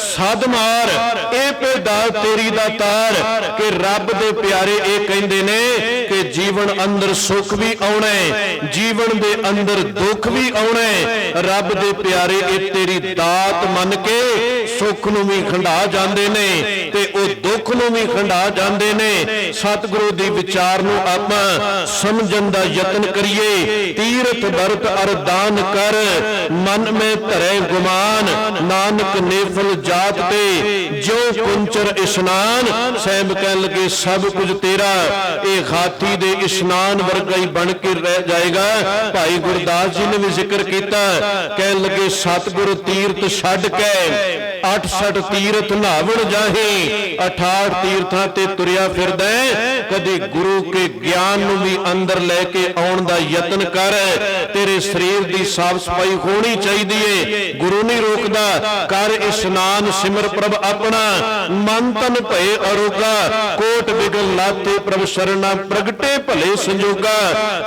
ਸਦ ਮਾਰ, ਇਹ ਪੇ ਦਾਤ ਤੇਰੀ ਦਾਤਾਰ। ਕਿ ਰੱਬ ਦੇ ਪਿਆਰੇ ਇਹ ਕਹਿੰਦੇ ਨੇ ਕਿ ਜੀਵਨ ਅੰਦਰ ਸੁੱਖ ਵੀ ਆਉਣਾ ਹੈ, ਜੀਵਨ ਦੇ ਅੰਦਰ ਦੁੱਖ ਵੀ ਆਉਣਾ ਹੈ। ਰੱਬ ਦੇ ਪਿਆਰੇ ਇਹ ਤੇਰੀ ਦਾਤ ਮੰਨ ਕੇ ਸੁੱਖ ਨੂੰ ਵੀ ਖੰਡਾ ਜਾਂਦੇ ਨੇ ਤੇ ਉਹ ਦੁੱਖ ਨੂੰ ਵੀ ਖੰਡਾ ਜਾਂਦੇ ਨੇ। ਸਤਿਗੁਰੂ ਦੀ ਵਿਚਾਰ ਨੂੰ ਆਪਾਂ ਸਮਝਣ ਦਾ ਯਤਨ ਕਰੀਏ। ਤੀਰਥ ਵਰਤ ਅਰਦਾਨ ਕਰ, ਮਨ ਮੇ ਧਰੇ ਗੁਮਾਨ। ਨਾਨਕ ਨੇਫਲ ਜਾਤ ਤੇ ਜੋ ਕੁੰਚਰ ਇਸ਼ਨਾਨ। ਸਾਹਿਬ ਕਹਿਣ ਲੱਗੇ ਸਭ ਕੁਝ ਤੇਰਾ, ਇਹ ਹਾਥੀ ਦੇ ਇਸ਼ਨਾਨ ਵਰਗਾ ਹੀ ਬਣ ਕੇ ਰਹਿ ਜਾਏਗਾ। ਭਾਈ ਗੁਰਦਾਸ ਜੀ ਨੇ ਵੀ ਜ਼ਿਕਰ ਕੀਤਾ, ਕਹਿਣ ਲੱਗੇ ਸਤਿਗੁਰ ਤੀਰਥ ਛੱਡ ਕੇ 68 ਤੀਰਥ ਨਹਾਵਣ ਜਾਹੀ। 68 ਤੀਰਥਾਂ ਤੇ ਤੁਰਿਆ ਫਿਰਦਾ, ਕਦੇ ਗੁਰੂ ਕੇ ਗਿਆਨ ਨੂੰ ਵੀ ਅੰਦਰ ਲੈ ਕੇ ਆਉਣ ਦਾ ਯਤਨ ਕਰ। ਤੇਰੇ ਸਰੀਰ ਦੀ ਸਾਫ਼ ਸਫਾਈ ਹੋਣੀ ਚਾਹੀਦੀ ਏ, ਗੁਰੂ ਨਹੀਂ ਰੋਕਦਾ। ਕਰ ਇਸ਼ਨਾਨ ਸਿਮਰ ਪ੍ਰਭ ਆਪਣਾ, ਮਨ ਤਨ ਭਏ ਅਰੋਗਾ। ਕੋਟ ਬਿਗਲ ਲਾਤੇ ਪ੍ਰਭ ਸ਼ਰਣਾ, ਪ੍ਰਗਟੇ ਭਲੇ ਸੰਜੋਗਾ।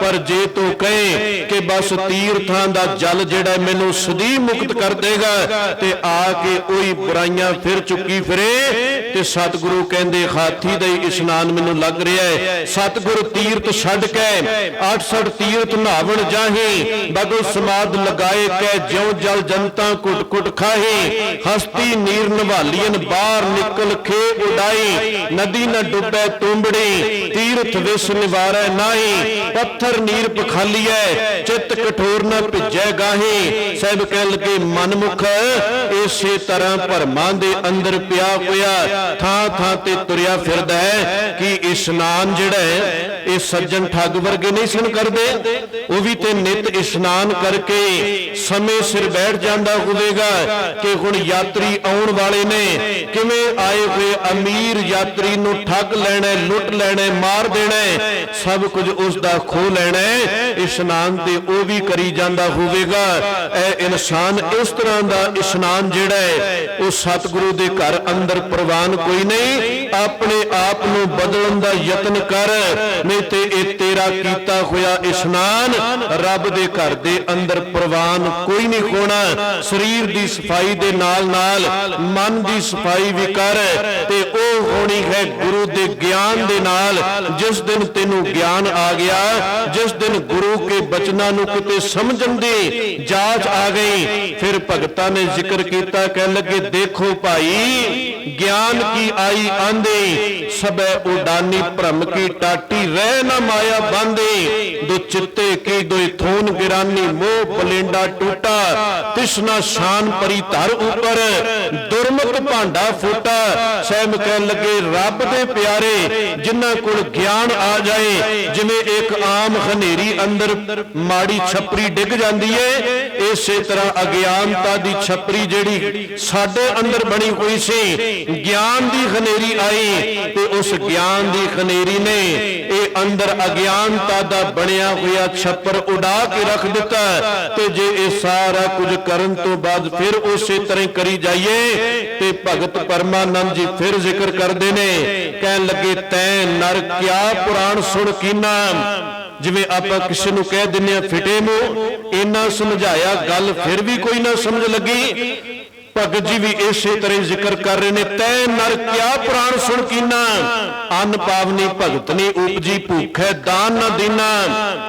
ਪਰ ਜੇ ਤੂੰ ਕਹੇ ਕਿ ਬਸ ਤੀਰਥਾਂ ਦਾ ਜਲ ਜਿਹੜਾ ਮੈਨੂੰ ਸਦੀ ਮੁਕਤ ਕਰ ਦੇਗਾ ਤੇ ਆ ਕੇ ਉਹੀ ਬੁਰਾਈਆਂ ਫਿਰ ਚੁੱਕੀ ਫਿਰੇ, ਤੇ ਸਤਿਗੁਰੂ ਕਹਿੰਦੇ ਹਾਥੀ ਦਾ ਹੀ ਇਸ਼ਨਾਨ ਮੈਨੂੰ ਲੱਗ ਰਿਹਾ ਹੈ। ਸਤਿਗੁਰ ਤੀਰਥ ਛੱਡ ਕੇ 68 ਤੀਰਥ ਨਹਾਵਣ ਜਾਹੀ। ਬਗਲ ਸਮਾਦ ਲਗਾਏ ਕੈ ਜਿਉ ਜਲ ਜਨਤਾ ਕੁਟ ਕੁਟ ਖਾਹੀ। ਹਸਤੀ ਨੀਰ ਨਵਾਲੀਨ ਬਾਹਰ ਨਿਕਲ ਖੇ ਉਡਾਈ। ਨਦੀ ਨ ਡੁੱਬੈ ਤੁੰਬੜੀ, ਤੀਰਥ ਵਿਸ ਨਿਵਾਰੈ ਨਾਹੀ। ਪੱਥਰ ਨੀਰ ਪਖਾਲੀਐ, ਚਿੱਤ ਕਠੋਰ ਨ ਭਿੱਜੈ ਗਾਹੀ। ਸਾਹਿਬ ਕਹਿਣ ਲੱਗੇ ਮਨਮੁਖ ਇਸੇ ਤਰ੍ਹਾਂ ਭਰਮਾਂ ਦੇ ਅੰਦਰ ਪਿਆ ਹੋਇਆ ਥਾਂ ਥਾਂ ਤੇ ਤੁਰਿਆ ਫਿਰਦਾ ਹੈ ਕਿ ਇਸ਼ਨਾਨ ਜਿਹੜਾ ਹੈ ਇਹ ਸੱਜਣ ਠੱਗ ਵਰਗੇ ਨਹੀਂ ਸਨ ਕਰਦੇ, ਉਹ ਵੀ ਤੇ ਨਿਤ ਇਸ਼ਨਾਨ ਕਰਕੇ ਸਮੇਂ ਸਿਰ ਬੈਠ ਜਾਂਦਾ ਹੋਵੇਗਾ ਕਿ ਹੁਣ ਯਾਤਰੀ ਆਉਣ ਵਾਲੇ ਨੇ, ਕਿਵੇਂ ਆਏ ਹੋਏ ਅਮੀਰ ਯਾਤਰੀ ਨੂੰ ਠੱਗ ਲੈਣਾ, ਲੁੱਟ ਲੈਣਾ, ਮਾਰ ਦੇਣਾ, ਸਭ ਕੁਝ ਉਸ ਦਾ ਖੋਹ ਲੈਣਾ। ਇਸ਼ਨਾਨ ਤੇ ਉਹ ਵੀ ਕਰੀ ਜਾਂਦਾ ਹੋਵੇਗਾ। ਇਹ ਇਨਸਾਨ ਇਸ ਤਰ੍ਹਾਂ ਦਾ ਇਸ਼ਨਾਨ ਜਿਹੜਾ ਹੈ ਉਹ ਸਤਿਗੁਰੂ ਦੇ ਘਰ ਅੰਦਰ ਪ੍ਰਵਾਨ ਕੋਈ ਨਹੀਂ। ਆਪਣੇ ਆਪ ਨੂੰ ਬਦਲਣ ਦਾ ਯਤਨ ਕਰ, ਨਹੀਂ ਤੇ ਇਹ ਤੇਰਾ ਕੀਤਾ ਹੋਇਆ ਇਸ਼ਨਾਨ ਰੱਬ ਦੇ ਘਰ ਦੇ ਅੰਦਰ ਪ੍ਰਵਾਨ ਕੋਈ ਨਹੀਂ ਹੋਣਾ। ਸਰੀਰ ਦੀ ਸਫਾਈ ਦੇ ਨਾਲ ਨਾਲ ਮਨ ਦੀ ਸਫਾਈ ਵੀ ਕਰ, ਤੇ ਉਹ ਹੋਣੀ ਹੈ ਗੁਰੂ ਦੇ ਗਿਆਨ ਦੇ ਨਾਲ। ਜਿਸ ਦਿਨ ਤੈਨੂੰ ਗਿਆਨ ਆ ਗਿਆ, ਜਿਸ ਦਿਨ ਗੁਰੂ ਕੇ ਬਚਨਾਂ ਨੂੰ ਕਿਤੇ ਸਮਝਣ ਦੀ ਜਾਚ ਆ ਗਈ, ਫਿਰ ਭਗਤਾਂ ਨੇ ਜ਼ਿਕਰ ਕੀਤਾ, ਕਹਿ ਲੱਗੇ ਦੇਖੋ ਭਾਈ ਗਿਆਨ ਕੀ ਆਈ ਆਂਦੇ, ਸਭੈ ਉਡਾਨੀ ਭ੍ਰਮ ਕੀ ਟਾਟੀ, ਰਹਿ ਨਾ ਮਾਇਆ ਬਾਂਦੇ, ਦੋ ਚਿੱਤੇ ਕੀ ਦੋਇ ਥੋਨ ਗਿਰਾਨੀ, ਮੋਹ ਬਲੇਂਡਾ ਟੂਟਾ, ਤਿਸਨਾ ਸ਼ਾਨ ਪਰੀ ਧਰ ਉੱਪਰ, ਦੁਰਮਤ ਭਾਂਡਾ ਫੂਟਾ। ਸਹਿਬ ਕਹਿਣ ਲੱਗੇ ਰੱਬ ਦੇ ਪਿਆਰੇ ਜਿਨ੍ਹਾਂ ਕੋਲ ਗਿਆਨ ਆ ਜਾਏ, ਜਿਵੇਂ ਇੱਕ ਆਮ ਹਨੇਰੀ ਅੰਦਰ ਮਾੜੀ ਛਪਰੀ ਡਿੱਗ ਜਾਂਦੀ ਏ, ਇਸੇ ਤਰ੍ਹਾਂ ਅਗਿਆਨਤਾ ਦੀ ਛਪਰੀ ਜਿਹੜੀ ਸਾਡੇ ਅੰਦਰ ਬਣੀ ਹੋਈ ਸੀ, ਗਿਆਨ ਦੀ ਹਨੇਰੀ ਆਈ ਤੇ ਉਸ ਗਿਆਨ ਦੀ ਹਨੇਰੀ ਨੇ ਇਹ ਅੰਦਰ ਅਗਿਆਨਤਾ ਦਾ ਬਣਿਆ ਹੋਇਆ ਛੱਪਰ ਉਡਾ ਕੇ ਰੱਖ ਦਿੱਤਾ। ਤੇ ਜੇ ਇਹ ਸਾਰਾ ਕੁਝ ਕਰਨ ਤੋਂ ਬਾਅਦ ਫਿਰ ਉਸੇ ਤਰ੍ਹਾਂ ਕਰੀ ਜਾਈਏ ਤੇ ਭਗਤ ਪਰਮਾਨੰਦ ਜੀ ਫਿਰ ਜ਼ਿਕਰ ਕਰਦੇ ਨੇ, ਕਹਿਣ ਲੱਗੇ ਤੈਂ ਨਰ ਕਿਆ ਪੁਰਾਣ ਸੁਣ ਕੀਨਾ। ਜਿਵੇਂ ਆਪਾਂ ਕਿਸੇ ਨੂੰ ਕਹਿ ਦਿੰਨੇ ਆ ਫਿਟੇ ਮੂੰਹ, ਇੰਨਾ ਸਮਝਾਇਆ ਗੱਲ ਫਿਰ ਵੀ ਕੋਈ ਨਾ ਸਮਝ ਲੱਗੀ, ਭਗਤ ਜੀ ਵੀ ਇਸੇ ਤਰ੍ਹਾਂ ਜ਼ਿਕਰ ਕਰ ਰਹੇ ਨੇ, ਤੈ ਨਰ ਕਿਆ ਪੁਰਾਣ ਸੁਣ ਕੀਨਾ, ਅੰਨ ਪਾਵਨੀ ਭਗਤ ਨੇ ਉਪਜੀ ਭੂਖੈ ਦਾਨ ਨਾ ਦੀਨਾ,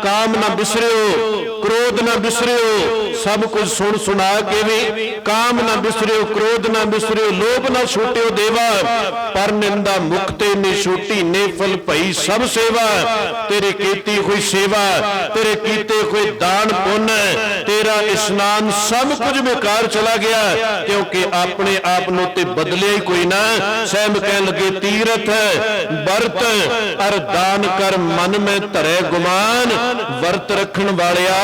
ਕਾਮ ਨਾ ਬਿਸਰਿਓ ਕ੍ਰੋਧ ਨਾ ਬਿਸਰਿਓ, ਸਭ ਕੁਝ ਸੁਣ ਸੁਣਾ ਕੇ ਵੀ ਕਾਮ ਨਾ ਬਿਸਰਿਓ, ਕ੍ਰੋਧ ਨਾ ਬਿਸਰਿਓ, ਲੋਭ ਨਾ ਛੋਟਿਓ ਦੇਵਾ, ਪਰ ਨਿੰਦਾ ਮੁਖ ਤੇ ਨੇ ਛੋਟੀ, ਨੇ ਫਲ ਭਈ ਸਭ ਸੇਵਾ, ਤੇਰੇ ਕੀਤੀ ਹੋਈ ਸੇਵਾ, ਤੇਰੇ ਕੀਤੇ ਹੋਏ ਦਾਨ ਪੁੰਨ, ਤੇਰਾ ਇਸ਼ਨਾਨ ਸਭ ਕੁਝ ਬੇਕਾਰ ਚਲਾ ਗਿਆ, ਕਿਉਂਕਿ ਆਪਣੇ ਆਪ ਨੂੰ ਤੇ ਬਦਲਿਆ ਹੀ ਕੋਈ ਨਾ। ਸਹਿਬ ਕਹਿਣ ਲੱਗੇ ਤੀਰਥ ਵਰਤ ਅਰ ਦਾਨ ਕਰ, ਮਨ ਮੈਂ ਧਰੇ ਗੁਮਾਨ, ਵਰਤ ਰੱਖਣ ਵਾਲਿਆ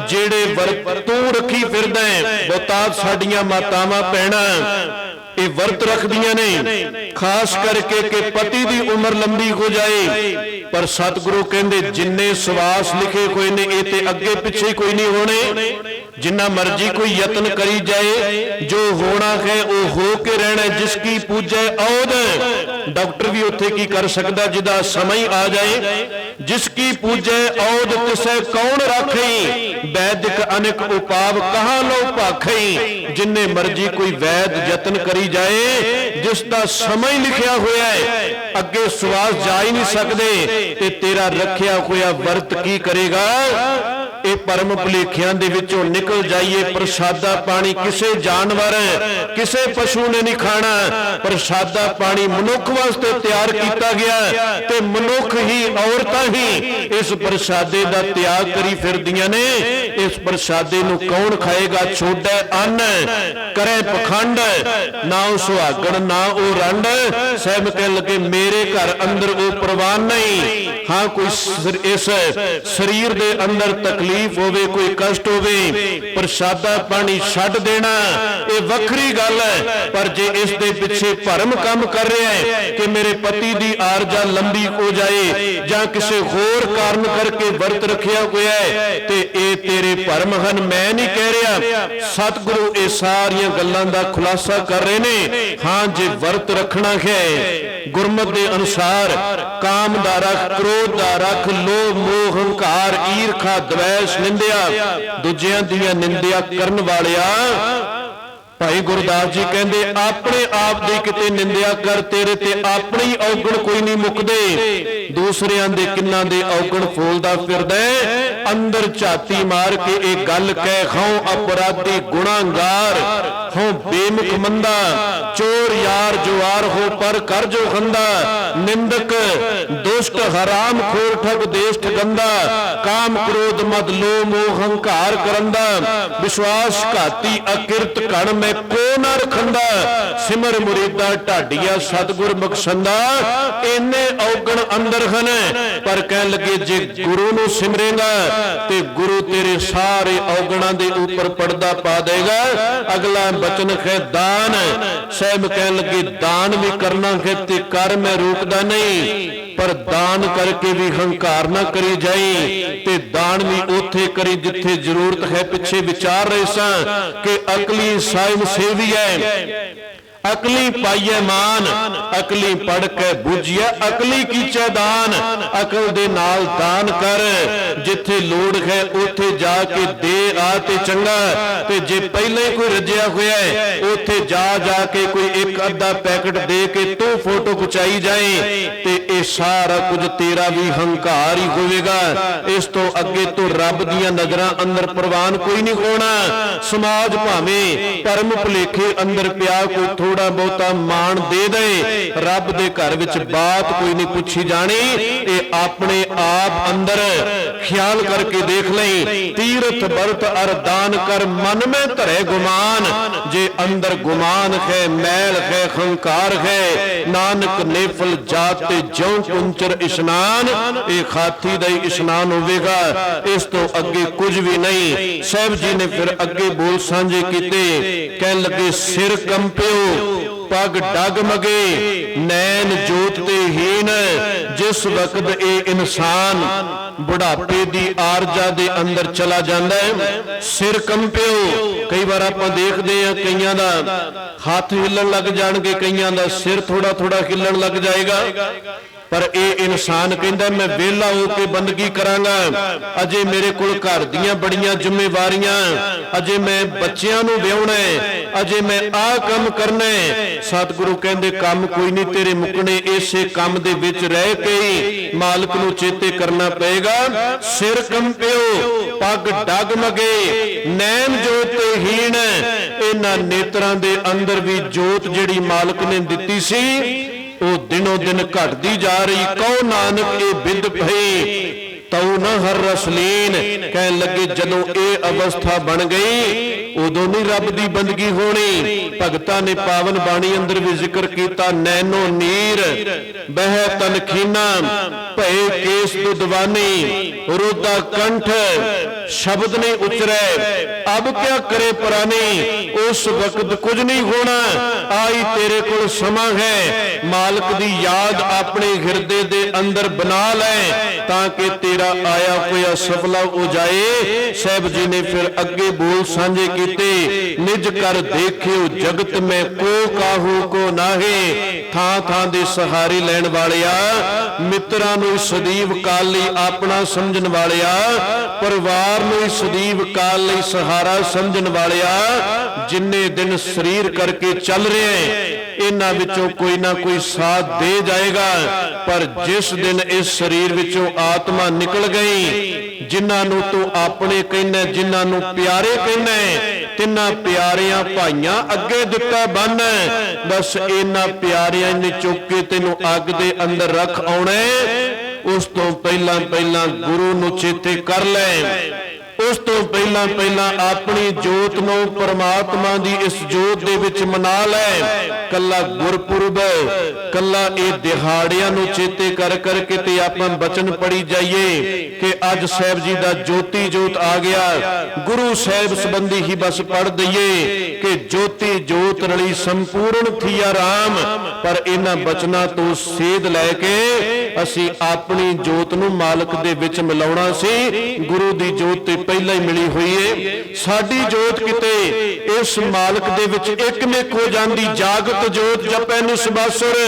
ਜਿਹੜੇ ਵਰਤ ਤੂੰ ਰੱਖੀ ਫਿਰਦਾ, ਬਹੁਤਾਤ ਸਾਡੀਆਂ ਮਾਤਾਵਾਂ ਭੈਣਾਂ ਇਹ ਵਰਤ ਰੱਖਦੀਆਂ ਨੇ, ਖਾਸ ਕਰਕੇ ਕਿ ਪਤੀ ਦੀ ਉਮਰ ਲੰਬੀ ਹੋ ਜਾਏ, ਪਰ ਸਤਿਗੁਰੂ ਕਹਿੰਦੇ ਜਿੰਨੇ ਸਵਾਸ ਲਿਖੇ ਹੋਏ ਨੇ ਇਹ ਤੇ ਅੱਗੇ ਪਿੱਛੇ ਕੋਈ ਨਹੀਂ ਹੋਣੇ, ਜਿੰਨਾ ਮਰਜੀ ਕੋਈ ਯਤਨ ਕਰੀ ਜਾਏ, ਜੋ ਹੋਣਾ ਹੈ ਉਹ ਹੋ ਕੇ ਰਹਿਣਾ। ਜਿਸ ਕੀ ਪੂਜੈ ਔਦ, ਡਾਕਟਰ ਵੀ ਉੱਥੇ ਕੀ ਕਰ ਸਕਦਾ ਜਿਹਦਾ ਸਮਾਂ ਹੀ ਆ ਜਾਏ, ਜਿਸ ਕੀ ਪੂਜੈ ਔਦ ਤਿਸੈ ਕੌਣ ਰਾਖਈ, ਵੈਦਿਕ ਅਨੇਕ ਉਪਾਵ ਕਹਾਂ ਲੋ ਭਾਖਈ। ਜਿੰਨੇ ਮਰਜੀ ਕੋਈ ਵੈਦ ਯਤਨ ਕਰੀ ਜਾਏ, ਜਿਸ ਦਾ ਸਮਾਂ ਹੀ ਲਿਖਿਆ ਹੋਇਆ ਹੈ, ਅੱਗੇ ਸਵਾਸ ਜਾ ਹੀ ਨਹੀਂ ਸਕਦੇ, ਤੇ ਤੇਰਾ ਰੱਖਿਆ ਹੋਇਆ ਵਰਤ ਕੀ ਕਰੇਗਾ। ਇਹ ਪਰਮ ਭੁਲੇਖਿਆਂ ਦੇ ਵਿੱਚੋਂ ਨਿਕਲ ਜਾਈਏ। ਪ੍ਰਸ਼ਾਦਾ ਪਾਣੀ ਕਿਸੇ ਜਾਨਵਰ ਕਿਸੇ ਪਸ਼ੂ ਨੇ ਨਹੀਂ ਖਾਣਾ, ਪ੍ਰਸ਼ਾਦਾ ਪਾਣੀ ਮਨੁੱਖ ਵਾਸਤੇ ਤਿਆਰ ਕੀਤਾ ਗਿਆ, ਤੇ ਮਨੁੱਖ ਹੀ ਔਰਤਾਂ ਹੀ ਇਸ ਪ੍ਰਸ਼ਾਦੇ ਦਾ ਤਿਆਗ ਕਰੀ ਫਿਰਦੀਆਂ ਨੇ। ਇਸ ਪ੍ਰਸ਼ਾਦੇ ਨੂੰ ਕੌਣ ਖਾਏਗਾ। ਛੋੜੈ ਅੰਨ ਕਰੇ ਪਖੰਡ, ਨਾ ਉਹ ਸੁਹਾਗਣ ਨਾ ਉਹ ਰੰਡ। ਸਹਿਬ ਕਹਿਣ ਲੱਗੇ ਮੇਰੇ ਘਰ ਅੰਦਰ ਉਹ ਪ੍ਰਵਾਨ ਨਹੀਂ। ਹਾਂ ਕੋਈ ਇਸ ਸਰੀਰ ਦੇ ਅੰਦਰ ਤਕਲੀਫ ਹੋਵੇ, ਕੋਈ ਕਸ਼ਟ ਹੋਵੇ, ਪ੍ਰਸ਼ਾਦਾ ਪਾਣੀ ਛੱਡ ਦੇਣਾ ਇਹ ਵੱਖਰੀ ਗੱਲ ਹੈ, ਪਰ ਜੇ ਇਸ ਦੇ ਪਿੱਛੇ ਭਰਮ ਕੰਮ ਕਰ ਰਿਹਾ ਹੈ ਕਿ ਮੇਰੇ ਪਤੀ ਦੀ ਆਰਜਾ ਲੰਬੀ ਹੋ ਜਾਏ ਜਾਂ ਕਿਸੇ ਹੋਰ ਕਾਰਨ ਕਰਕੇ ਵਰਤ ਰੱਖਿਆ ਹੋਇਆ ਹੈ, ਤੇ ਇਹ ਤੇਰੇ ਭਰਮ ਹਨ। ਮੈਂ ਨਹੀਂ ਕਹਿ ਰਿਹਾ, ਸਤਿਗੁਰੂ ਇਹ ਸਾਰੀਆਂ ਗੱਲਾਂ ਦਾ ਖੁਲਾਸਾ ਕਰ ਰਹੇ ਨੇ। ਹਾਂ ਜੇ ਵਰਤ ਰੱਖਣਾ ਹੈ ਗੁਰਮਤਿ ਦੇ ਅਨੁਸਾਰ, ਕਾਮ ਦਾ ਰੱਖ, ਕ੍ਰੋਧ ਦਾ ਰੱਖ, ਲੋਭ ਮੋਹ ਹੰਕਾਰ ਈਰਖਾ ਦਵੈਸ਼ ਨਿੰਦਿਆ, ਦੂਜਿਆਂ ਦੀਆਂ ਨਿੰਦਿਆ ਕਰਨ ਵਾਲਿਆ। ਭਾਈ ਗੁਰਦਾਸ ਜੀ ਕਹਿੰਦੇ ਆਪਣੇ ਆਪ ਦੀ ਕਿਤੇ ਨਿੰਦਿਆ ਕਰ, ਤੇਰੇ ਤੇ ਆਪਣੀ ਔਗਣ ਕੋਈ ਨਹੀਂ ਮੁੱਕਦੇ, ਦੂਸਰਿਆਂ ਦੇ ਕਿੰਨਾਂ ਦੇ ਔਗਣ ਫੋਲਦਾ ਫਿਰਦਾ। अंदर झाती मार के एक गल कह खाओ अपराधी गुनाहगार हो बेमुख मंदा चोर यार जुआर हो पर कर जो खंदा निंदक दुष्ट हराम खोर ठग देष्ट गंदा काम क्रोध मद लोभ मोह हंकार करंदा विश्वास घाती अकिरत कण में को न रखंदा सिमर मुरीदा ढाडिया सतगुर बख्शंदा इन्ने औगण अंदर हन पर कह लगे जे गुरु नूं सिमरेगा ते गुरु तेरे सारे औगणा दे ऊपर पर्दा पा देगा। अगला बचन है दान साहब कह लगे दान भी करना है ते कर मैं रोकदा नहीं पर दान करके भी हंकार ना करी जाए ते दान भी उथे करी जिथे जरूरत है। पिछे विचार रहे सा कि अकली साइम सेवी है अकली पाइए मान अकली पढ़ के बूझिए अकली कीचे दान अकल दे नाल दान कर जिथे लोड़ है उथे जाके दे आते चंगा ते जे पहले ही कोई रजिया हुआ है उथे जा जाके कोई एक अद्धा पैकेट दे के तो फोटो खिंचाई जाए ते ये सारा कुछ तेरा भी हंकार ही होवेगा। इस तो अगे तो रब दियां नजरां अंदर प्रवान कोई नहीं होना। समाज भावें परम भुलेखे अंदर पिया कोई थोड़ा बहुता मान दे दे रब दे घर विच बात कोई नहीं पूछी जानी। ये अपने आप अंदर ख्याल करके देख ले तीरथ बरत अर दान कर मन में धरे गुमान जे अंदर गुमान है मैल है हंकार है नानक नेफल जाते ज्यों कुंचर इशनान ये खाती दा इशनान होवेगा। इस तो अगे कुछ भी नहीं। साहब जी ने फिर अगे बोल सांझे कीते कह लगे सिर कंपियो पग डगमगे नैन जोत ते हीन जिस वक्त ए इंसान बुढ़ापे दी आरजा दे अंदर चला जाता है सिर कंपियो कई बार आप देखते हैं कईयां दा हाथ हिलन लग जाणगे कईयां दा सिर थोड़ा थोड़ा हिलन लग जाएगा पर यह इंसान कहता मैं वेला होकर बंदगी करांगा अजे मेरे को घर दियां बड़ियां जिम्मेवारियां अजे मैं बच्चियां नूं विआहना अजे मैं आ काम करना सतगुरु कहंदे काम कोई नहीं तेरे मुकने इसे काम दे विच रह के ही मालक नूं चेते करना पएगा। सिर कंपियो पग डगमगे नैन जोत हीण इन्हां नेत्रां दे अंदर भी जोत जिहड़ी मालक ने दित्ती सी वो दिनों दिन घटती जा रही। कहो नानक ये बिद भई तऊ न हर रसलीन कह लगे जदों ये अवस्था बन गई उदों नहीं रब की बंदगी होनी। भगतां ने पावन बाणी अंदर भी जिक्र किया नैनो नीर बह तनखीना भय केस दुदवानी रुदा कंठ शब्द नहीं उचरे अब क्या करे पुरानी उस वक्त कुछ नहीं होना आई तेरे को समा है मालक दी याद अपने हिरदे दे अंदर बना ले ताकि तेरा आया कोई सफला हो जाए। साहब जी ने फिर अगे बोल सांझे कीते निज कर देखे जगत में को काहू को नाहे थां थां दे सहारे लैण वालिया मित्रां नूं सदैव काल लई अपना समझण वालिया परिवार नूं सदैव काल लई सहारा समझण वालिया जिन्ने दिन शरीर करके चल रहे हैं इन्हां विचों कोई ना कोई साथ दे जाएगा पर जिस दिन इस शरीर विचों आत्मा निकल गई जिन्हां नूं तू अपने कहना जिन्हां नूं प्यारे कहना तिन्हां प्यारियां भाइयां अगे दिता बन बस इन्हां प्यारियां ने चुक के तैनूं अग दे अंदर रख आउणा उस तो पहला पहला गुरु नूं चेते कर ले उस तो पहला पहला अपनी जोत नूं परमात्मा दी इस जोत दे विच मना लै कला गुरपुरब कला ये दिहाड़ियां नूं चेते कर करके ते आपां बचन पढ़ी जाइए कि अज साहब जी दा ज्योति जोत आ गया गुरु साहब संबंधी ही बस पढ़ दईए कि ज्योति जोत रली संपूर्ण थिया राम पर इन्हां बचनां तो सेध लैके असीं अपनी जोत नूं मालक दे विच मिलाउणा सी। गुरु दी जोत ते पहला ही मिली हुई है साडी जोत किते इस मालक दे विच एकमिक हो जांदी जागत जोत जपै निसबासुर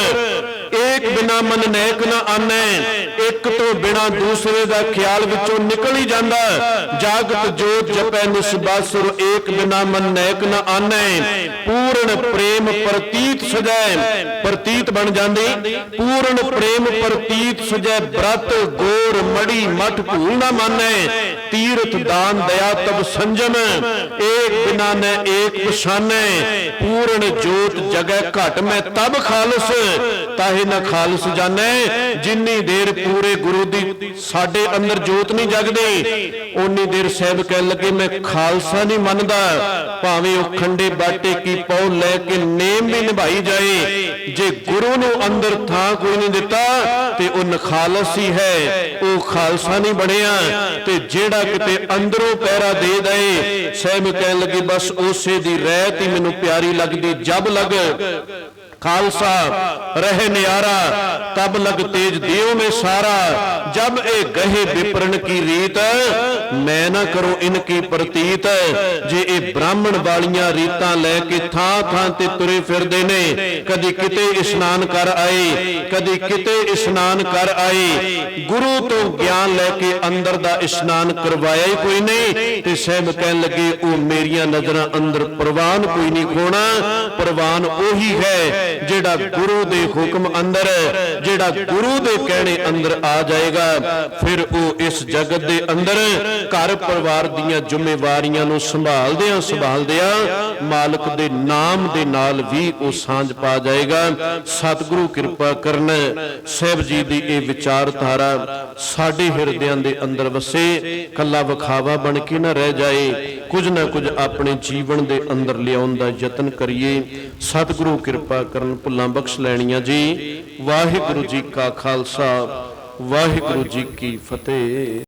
एक बिना मन नेक न आने एक तो बिना दूसरे का ख्याल विचों निकल ही जाता जागत जोत जपै निसबासुर एक बिना मन नेक न आने पूर्ण प्रेम प्रतीत सजै प्रतीत बन जाती पूर्ण प्रेम प्रतीत सजै ब्रत गोर मड़ी मठ भूल न माने तीर्थ दान दया तब संजम, एक बिना न एक बसाने, पूर्ण जोत जगह घट में तब खालस, ताहे न खालस जाने। जिन्नी देर पूरे गुरु दी साडे अंदर जोत नहीं जगदी, उन्नी देर साहब कह लगे मैं खालसा नहीं मनदा। भावें ਉਹ ਖੰਡੇ ਬਾਟੇ की पौ लैके नेम भी निभाई जाए, जे गुरु ਨੂੰ अंदर ਥਾਂ ਕੋਈ नहीं दिता ਤੇ ਉਹ ਨਖਾਲਸ ही है, ਉਹ ਖਾਲਸਾ नहीं ਬਣਿਆ। ਤੇ ਜਿਹੜਾ ਕਿਤੇ ਅੰਦਰੋਂ ਪਹਿਰਾ ਦੇ ਦਏ, ਸਾਹਿਬ ਕਹਿਣ ਲੱਗੇ ਬਸ ਉਸੇ ਦੀ ਰਹਿਤ ਹੀ ਮੈਨੂੰ ਪਿਆਰੀ ਲੱਗਦੀ। ਜਬ लग खालसा रहे न्यारा, तब लग तेज देव में सारा। जब ए गहे विपरण की रीत, मैं ना करो इनकी प्रतीत। जे ए ब्राह्मण वालियां रीतां लैके थां थां ते तुरे फिरदे ने, कदी किते इशनान कर आए, कदी किते इशनान कर आए। गुरु तो ज्ञान लैके अंदर दा इशनान करवाया ही कोई नहीं। ते साहब कहन लगे ओ मेरियां नजरां अंदर परवान कोई नहीं खोना, परवान ओही है ਜਿਹੜਾ ਗੁਰੂ ਦੇ ਹੁਕਮ ਅੰਦਰ, ਜਿਹੜਾ ਗੁਰੂ ਦੇ ਕਹਿਣੇ ਅੰਦਰ ਆ ਜਾਏਗਾ। ਫਿਰ ਉਹ ਇਸ ਜਗਤ ਦੇ ਅੰਦਰ ਘਰ ਪਰਿਵਾਰ ਦੀਆਂ ਜ਼ਿੰਮੇਵਾਰੀਆਂ ਨੂੰ ਸੰਭਾਲਦਿਆਂ ਮਾਲਕ ਦੇ ਨਾਮ ਦੇ ਨਾਲ ਵੀ ਉਹ ਸਾਂਝ ਪਾ ਜਾਏਗਾ। ਸਤਿਗੁਰੂ ਕਿਰਪਾ ਕਰਨ, ਸਾਹਿਬ ਜੀ ਦੀ ਇਹ ਵਿਚਾਰਧਾਰਾ ਸਾਡੇ ਹਿਰਦਿਆਂ ਦੇ ਅੰਦਰ ਵਸੇ, ਕੱਲਾ ਵਿਖਾਵਾ ਬਣ ਕੇ ਨਾ ਰਹਿ ਜਾਏ। ਕੁਝ ਨਾ ਕੁਝ ਆਪਣੇ ਜੀਵਨ ਦੇ ਅੰਦਰ ਲਿਆਉਣ ਦਾ ਯਤਨ ਕਰੀਏ। ਸਤਿਗੁਰੂ ਕਿਰਪਾ ਕਰਨ, ਭੁੱਲਾਂ ਬਖਸ਼ ਲੈਣੀਆਂ ਜੀ। ਵਾਹਿਗੁਰੂ ਜੀ ਕਾ ਖਾਲਸਾ, ਵਾਹਿਗੁਰੂ ਜੀ ਕੀ ਫਤਿਹ।